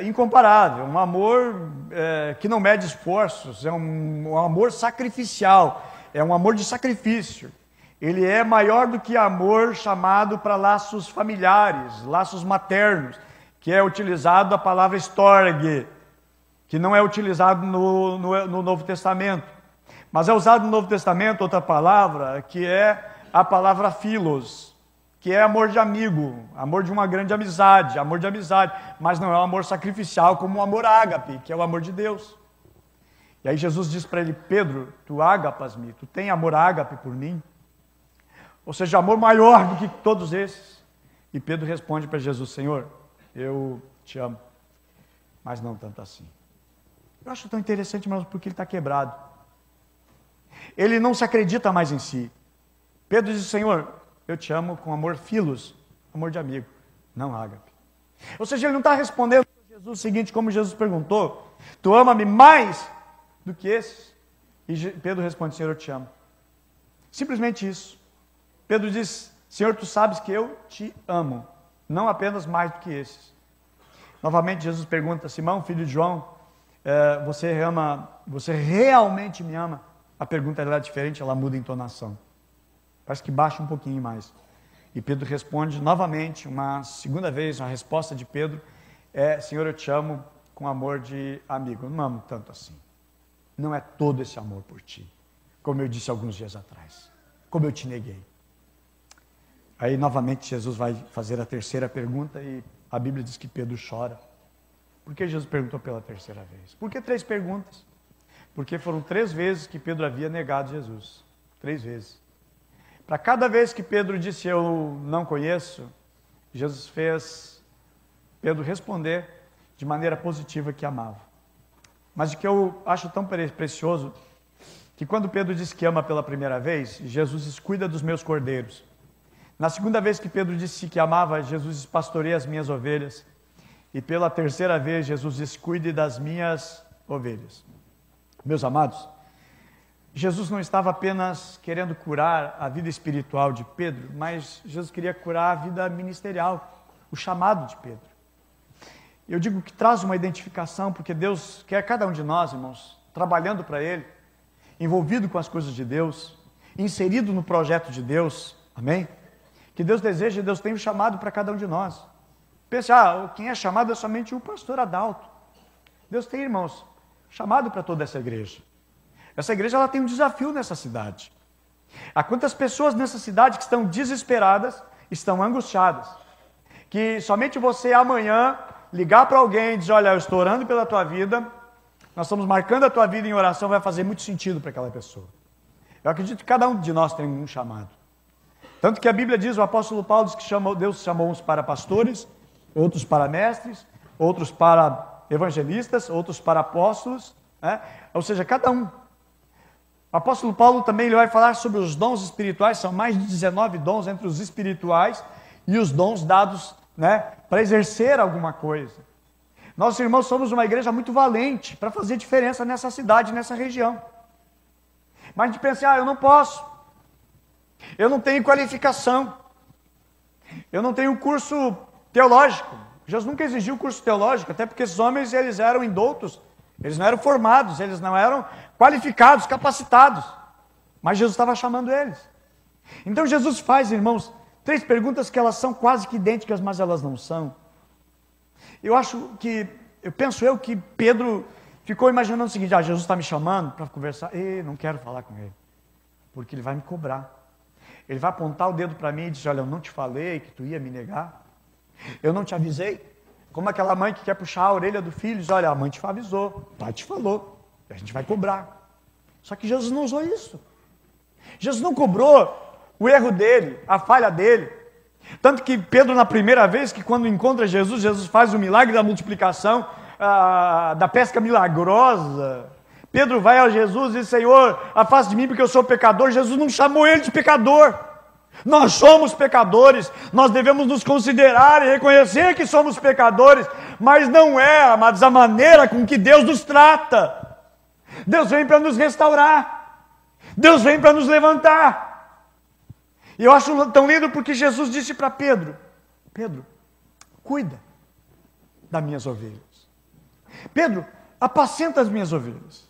incomparável, um amor que não mede esforços, é um amor sacrificial, é um amor de sacrifício. Ele é maior do que amor chamado para laços familiares, laços maternos, que é utilizado a palavra storge, que não é utilizado no Novo Testamento. Mas é usado no Novo Testamento outra palavra, que é a palavra philos, que é amor de amigo, amor de uma grande amizade, amor de amizade, mas não é um amor sacrificial como o amor ágape, que é o amor de Deus. E aí Jesus diz para ele: Pedro, tu ágapas-me, tu tem amor ágape por mim? Ou seja, amor maior do que todos esses. E Pedro responde para Jesus: Senhor, eu te amo, mas não tanto assim. Eu acho tão interessante, irmãos, porque ele está quebrado. Ele não se acredita mais em si. Pedro diz: Senhor, eu te amo com amor filos, amor de amigo, não ágape. Ou seja, ele não está respondendo para Jesus o seguinte, como Jesus perguntou: tu ama-me mais do que esses? E Pedro responde: Senhor, eu te amo. Simplesmente isso. Pedro diz: Senhor, tu sabes que eu te amo, não apenas mais do que esses. Novamente Jesus pergunta: Simão, filho de João, você realmente me ama? A pergunta é diferente, ela muda a entonação. Parece que baixa um pouquinho mais. E Pedro responde novamente, uma segunda vez, a resposta de Pedro é: Senhor, eu te amo com amor de amigo. Eu não amo tanto assim. Não é todo esse amor por ti, como eu disse alguns dias atrás, como eu te neguei. Aí novamente Jesus vai fazer a terceira pergunta e a Bíblia diz que Pedro chora. Por que Jesus perguntou pela terceira vez? Por que 3 perguntas? Porque foram 3 vezes que Pedro havia negado Jesus. 3 vezes. Para cada vez que Pedro disse eu não conheço, Jesus fez Pedro responder de maneira positiva que amava. Mas o que eu acho tão precioso, que quando Pedro disse que ama pela primeira vez, Jesus diz: cuida dos meus cordeiros. Na segunda vez que Pedro disse que amava, Jesus diz: pastoreia as minhas ovelhas. E pela terceira vez, Jesus diz: cuide das minhas ovelhas. Meus amados, Jesus não estava apenas querendo curar a vida espiritual de Pedro, mas Jesus queria curar a vida ministerial, o chamado de Pedro. Eu digo que traz uma identificação, porque Deus quer cada um de nós, irmãos, trabalhando para Ele, envolvido com as coisas de Deus, inserido no projeto de Deus, amém? Que Deus deseja, Deus tem um chamado para cada um de nós. Pense, quem é chamado é somente o pastor Adalto. Deus tem, irmãos, chamado para toda essa igreja. Essa igreja ela tem um desafio nessa cidade. Há quantas pessoas nessa cidade que estão desesperadas, estão angustiadas, que somente você amanhã ligar para alguém e dizer: olha, eu estou orando pela tua vida, nós estamos marcando a tua vida em oração, vai fazer muito sentido para aquela pessoa. Eu acredito que cada um de nós tem um chamado. Tanto que a Bíblia diz, o apóstolo Paulo diz que Deus chamou uns para pastores, outros para mestres, outros para evangelistas, outros para apóstolos, né? Ou seja, cada um. O apóstolo Paulo também ele vai falar sobre os dons espirituais, são mais de 19 dons entre os espirituais e os dons dados, né, para exercer alguma coisa. Nós, irmãos, somos uma igreja muito valente para fazer diferença nessa cidade, nessa região. Mas a gente pensa: eu não posso, eu não tenho qualificação, eu não tenho curso teológico. Jesus nunca exigiu curso teológico, até porque esses homens eles eram indoutos, eles não eram formados, eles não eram qualificados, capacitados. Mas Jesus estava chamando eles. Então Jesus faz, irmãos, 3 perguntas que elas são quase que idênticas, mas elas não são. Eu penso que Pedro ficou imaginando o seguinte: Jesus está me chamando para conversar, não quero falar com ele, porque ele vai me cobrar. Ele vai apontar o dedo para mim e dizer: olha, eu não te falei que tu ia me negar, eu não te avisei. Como aquela mãe que quer puxar a orelha do filho e diz: olha, a mãe te avisou, o pai te falou, e a gente vai cobrar. Só que Jesus não usou isso. Jesus não cobrou o erro dele, a falha dele. Tanto que Pedro, na primeira vez que quando encontra Jesus, Jesus faz o milagre da multiplicação, da pesca milagrosa. Pedro vai a Jesus e diz: Senhor, afaste de mim porque eu sou pecador. Jesus não chamou ele de pecador. Nós somos pecadores, nós devemos nos considerar e reconhecer que somos pecadores, mas não é, amados, a maneira com que Deus nos trata. Deus vem para nos restaurar, Deus vem para nos levantar. E eu acho tão lindo porque Jesus disse para Pedro: Pedro, cuida das minhas ovelhas. Pedro, apacenta as minhas ovelhas.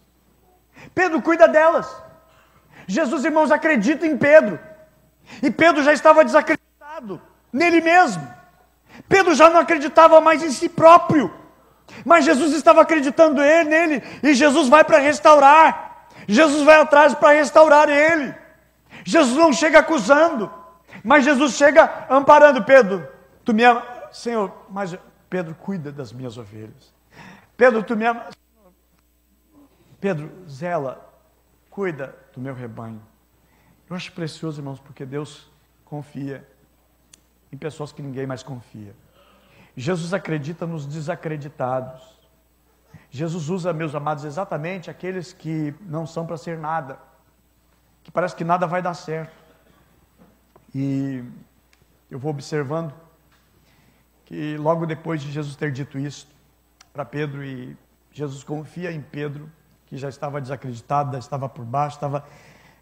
Pedro, cuida delas. Jesus, irmãos, acredita em Pedro. E Pedro já estava desacreditado nele mesmo. Pedro já não acreditava mais em si próprio. Mas Jesus estava acreditando nele. E Jesus vai para restaurar. Jesus vai atrás para restaurar ele. Jesus não chega acusando, mas Jesus chega amparando. Pedro, tu me ama, Senhor, mas Pedro, cuida das minhas ovelhas. Pedro, tu me ama, Pedro, zela, cuida do meu rebanho. Eu acho precioso, irmãos, porque Deus confia em pessoas que ninguém mais confia. Jesus acredita nos desacreditados. Jesus usa, meus amados, exatamente aqueles que não são para ser nada, que parece que nada vai dar certo. E eu vou observando que logo depois de Jesus ter dito isso para Pedro, e Jesus confia em Pedro, que já estava desacreditado, já estava por baixo, estava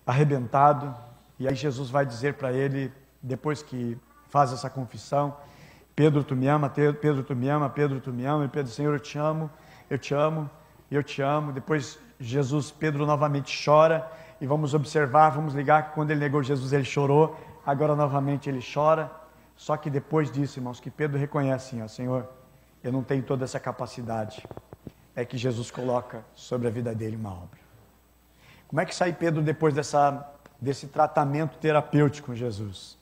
arrebentado, e aí Jesus vai dizer para ele, depois que faz essa confissão: Pedro, tu me ama, Pedro, tu me ama, Pedro, tu me ama, e Pedro, Senhor, eu te amo, eu te amo, eu te amo. Depois Pedro novamente chora, e vamos observar, vamos ligar que quando ele negou Jesus ele chorou, agora novamente ele chora, só que depois disso, irmãos, que Pedro reconhece, Senhor, eu não tenho toda essa capacidade, é que Jesus coloca sobre a vida dele uma obra. Como é que sai Pedro depois desse tratamento terapêutico com Jesus?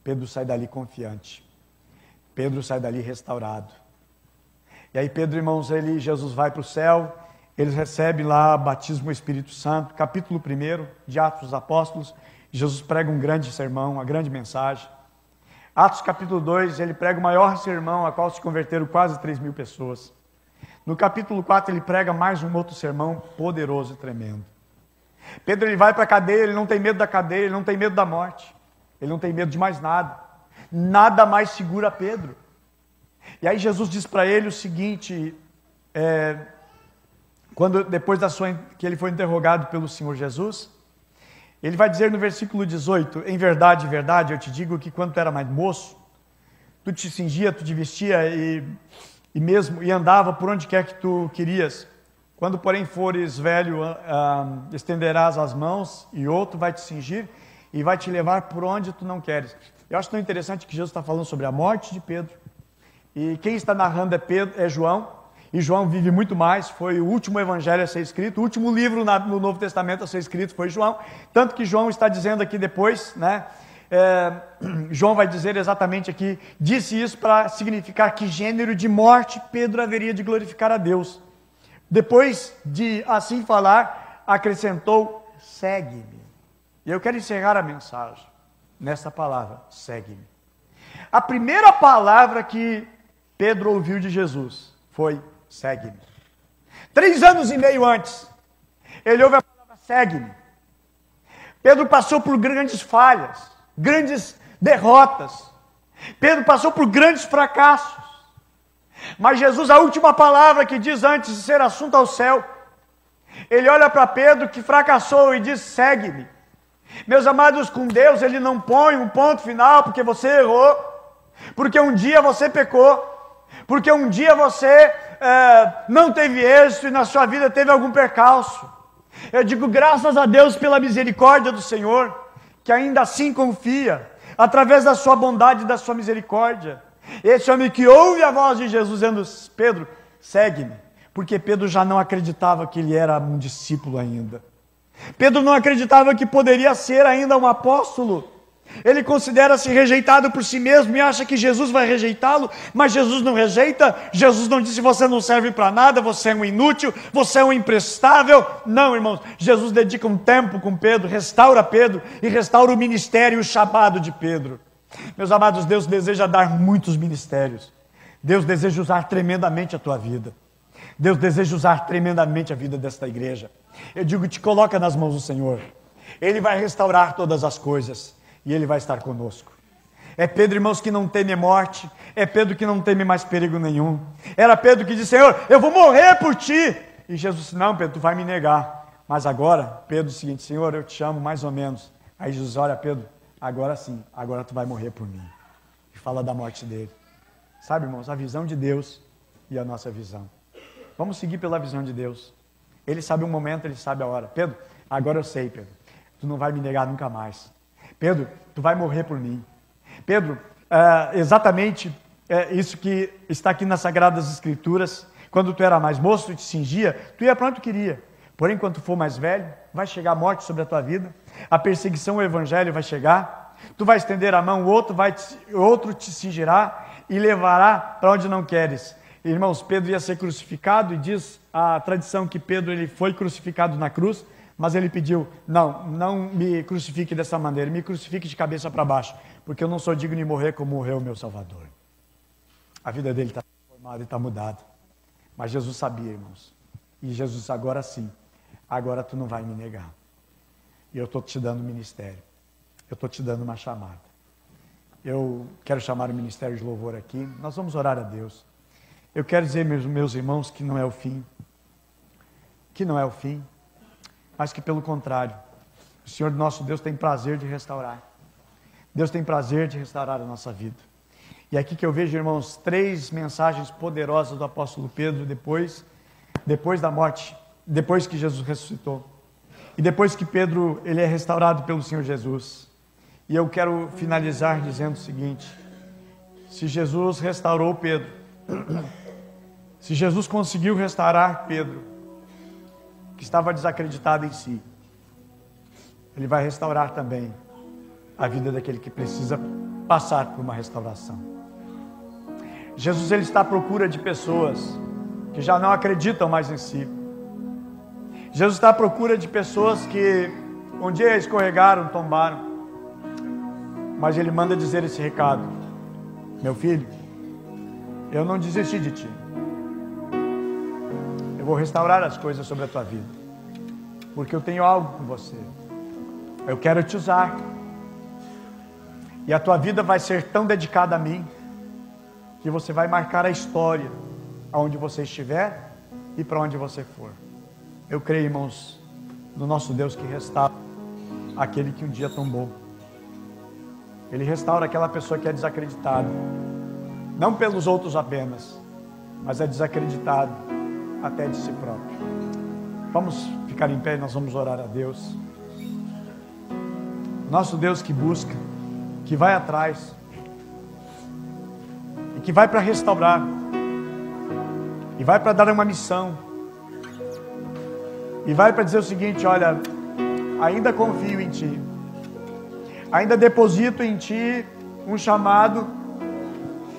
Pedro sai dali confiante, Pedro sai dali restaurado. E aí Pedro, irmãos, Jesus vai para o céu, eles recebem lá batismo no Espírito Santo, capítulo 1 de Atos dos Apóstolos, Jesus prega um grande sermão, uma grande mensagem. Atos capítulo 2, ele prega o maior sermão, a qual se converteram quase 3.000 pessoas. No capítulo 4, ele prega mais um outro sermão poderoso e tremendo. Pedro, ele vai para a cadeia, ele não tem medo da cadeia, ele não tem medo da morte, ele não tem medo de mais nada. Nada mais segura Pedro. E aí Jesus diz para ele o seguinte, depois que ele foi interrogado pelo Senhor Jesus, ele vai dizer no versículo 18, em verdade, eu te digo que quando tu era mais moço, tu te cingia, tu te vestia e andava por onde quer que tu querias. Quando, porém, fores velho, estenderás as mãos e outro vai te cingir e vai te levar por onde tu não queres. Eu acho tão interessante que Jesus está falando sobre a morte de Pedro. E quem está narrando é João. E João vive muito mais, foi o último evangelho a ser escrito, o último livro no Novo Testamento a ser escrito foi João. Tanto que João está dizendo aqui depois, João vai dizer exatamente aqui, disse isso para significar que gênero de morte Pedro haveria de glorificar a Deus. Depois de assim falar, acrescentou, segue-me. E eu quero encerrar a mensagem nessa palavra, segue-me. A primeira palavra que Pedro ouviu de Jesus foi, segue-me. 3 anos e meio antes, ele ouve a palavra, segue-me. Pedro passou por grandes falhas, grandes derrotas. Pedro passou por grandes fracassos. Mas Jesus, a última palavra que diz antes de ser assunto ao céu, ele olha para Pedro que fracassou e diz, segue-me. Meus amados, com Deus ele não põe um ponto final porque você errou, porque um dia você pecou, porque um dia você não teve êxito e na sua vida teve algum percalço. Eu digo graças a Deus pela misericórdia do Senhor, que ainda assim confia, através da sua bondade e da sua misericórdia. Esse homem que ouve a voz de Jesus dizendo, Pedro, segue-me, porque Pedro já não acreditava que ele era um discípulo ainda. Pedro não acreditava que poderia ser ainda um apóstolo. Ele considera-se rejeitado por si mesmo e acha que Jesus vai rejeitá-lo, mas Jesus não rejeita. Jesus não disse, você não serve para nada, você é um inútil, você é um imprestável. Não, irmãos, Jesus dedica um tempo com Pedro, restaura Pedro e restaura o ministério e o chamado de Pedro. Meus amados, Deus deseja dar muitos ministérios. Deus deseja usar tremendamente a tua vida. Deus deseja usar tremendamente a vida desta igreja. Eu digo, te coloca nas mãos do Senhor. Ele vai restaurar todas as coisas e Ele vai estar conosco. É Pedro, irmãos, que não teme morte. É Pedro que não teme mais perigo nenhum. Era Pedro que disse, Senhor, eu vou morrer por Ti. E Jesus disse, não, Pedro, tu vai me negar. Mas agora, Pedro disse o seguinte, Senhor, eu te amo mais ou menos. Aí Jesus, olha, Pedro, agora sim, agora tu vai morrer por mim. E fala da morte dele. Sabe, irmãos, a visão de Deus e a nossa visão. Vamos seguir pela visão de Deus. Ele sabe o momento, Ele sabe a hora. Pedro, agora eu sei, Pedro. Tu não vai me negar nunca mais. Pedro, tu vai morrer por mim. Pedro, exatamente isso que está aqui nas Sagradas Escrituras. Quando tu era mais moço, tu te cingia, tu ia para onde tu queria. Porém, quando tu for mais velho, vai chegar a morte sobre a tua vida. A perseguição ao Evangelho vai chegar. Tu vai estender a mão, o outro te cingirá e levará para onde não queres. Irmãos, Pedro ia ser crucificado e diz a tradição que Pedro ele foi crucificado na cruz, mas ele pediu, não me crucifique dessa maneira, me crucifique de cabeça para baixo, porque eu não sou digno de morrer como morreu o meu Salvador. A vida dele está transformada e está mudada. Mas Jesus sabia, irmãos. E Jesus, agora sim, agora tu não vai me negar. E eu estou te dando um ministério. Eu estou te dando uma chamada. Eu quero chamar o ministério de louvor aqui. Nós vamos orar a Deus. Eu quero dizer, meus irmãos, que não é o fim. Que não é o fim. Mas que, pelo contrário, o Senhor nosso Deus tem prazer de restaurar. Deus tem prazer de restaurar a nossa vida. E aqui que eu vejo, irmãos, 3 mensagens poderosas do apóstolo Pedro depois da morte, depois que Jesus ressuscitou. E depois que Pedro ele é restaurado pelo Senhor Jesus. E eu quero finalizar dizendo o seguinte: se Jesus restaurou Pedro, se Jesus conseguiu restaurar Pedro, que estava desacreditado em si, Ele vai restaurar também a vida daquele que precisa passar por uma restauração. Jesus ele está à procura de pessoas que já não acreditam mais em si. Jesus está à procura de pessoas que um dia escorregaram, tombaram. Mas Ele manda dizer esse recado: meu filho, eu não desisti de ti. Eu vou restaurar as coisas sobre a tua vida, porque eu tenho algo com você. Eu quero te usar. E a tua vida vai ser tão dedicada a mim, que você vai marcar a história aonde você estiver e para onde você for. Eu creio, irmãos, no nosso Deus que restaura aquele que um dia tombou. Ele restaura aquela pessoa que é desacreditada, não pelos outros apenas, mas é desacreditado até de si próprio. Vamos ficar em pé e nós vamos orar a Deus. Nosso Deus que busca, que vai atrás e que vai para restaurar e vai para dar uma missão e vai para dizer o seguinte: olha, ainda confio em ti, ainda deposito em ti um chamado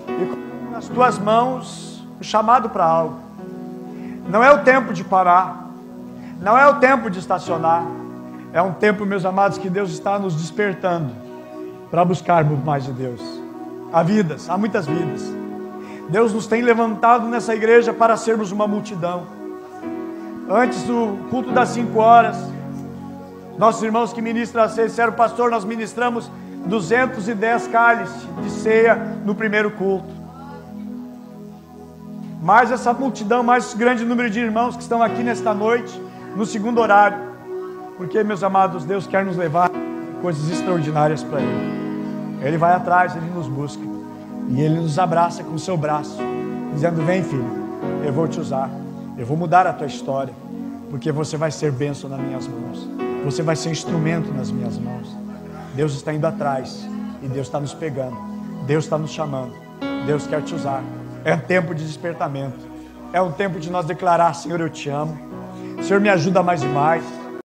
e coloco nas tuas mãos um chamado para algo. Não é o tempo de parar, não é o tempo de estacionar, é um tempo, meus amados, que Deus está nos despertando para buscarmos mais de Deus. Há vidas, há muitas vidas. Deus nos tem levantado nessa igreja para sermos uma multidão. Antes do culto das 5 horas, nossos irmãos que ministram a ceia disseram: pastor, nós ministramos 210 cálices de ceia no primeiro culto. Mais essa multidão, mais esse grande número de irmãos que estão aqui nesta noite, no segundo horário. Porque, meus amados, Deus quer nos levar coisas extraordinárias para Ele. Ele vai atrás, Ele nos busca. E Ele nos abraça com o seu braço, dizendo: vem, filho, eu vou te usar. Eu vou mudar a tua história, porque você vai ser bênção nas minhas mãos. Você vai ser instrumento nas minhas mãos. Deus está indo atrás e Deus está nos pegando. Deus está nos chamando. Deus quer te usar. É um tempo de despertamento. É um tempo de nós declarar: Senhor, eu te amo. Senhor, me ajuda mais e mais.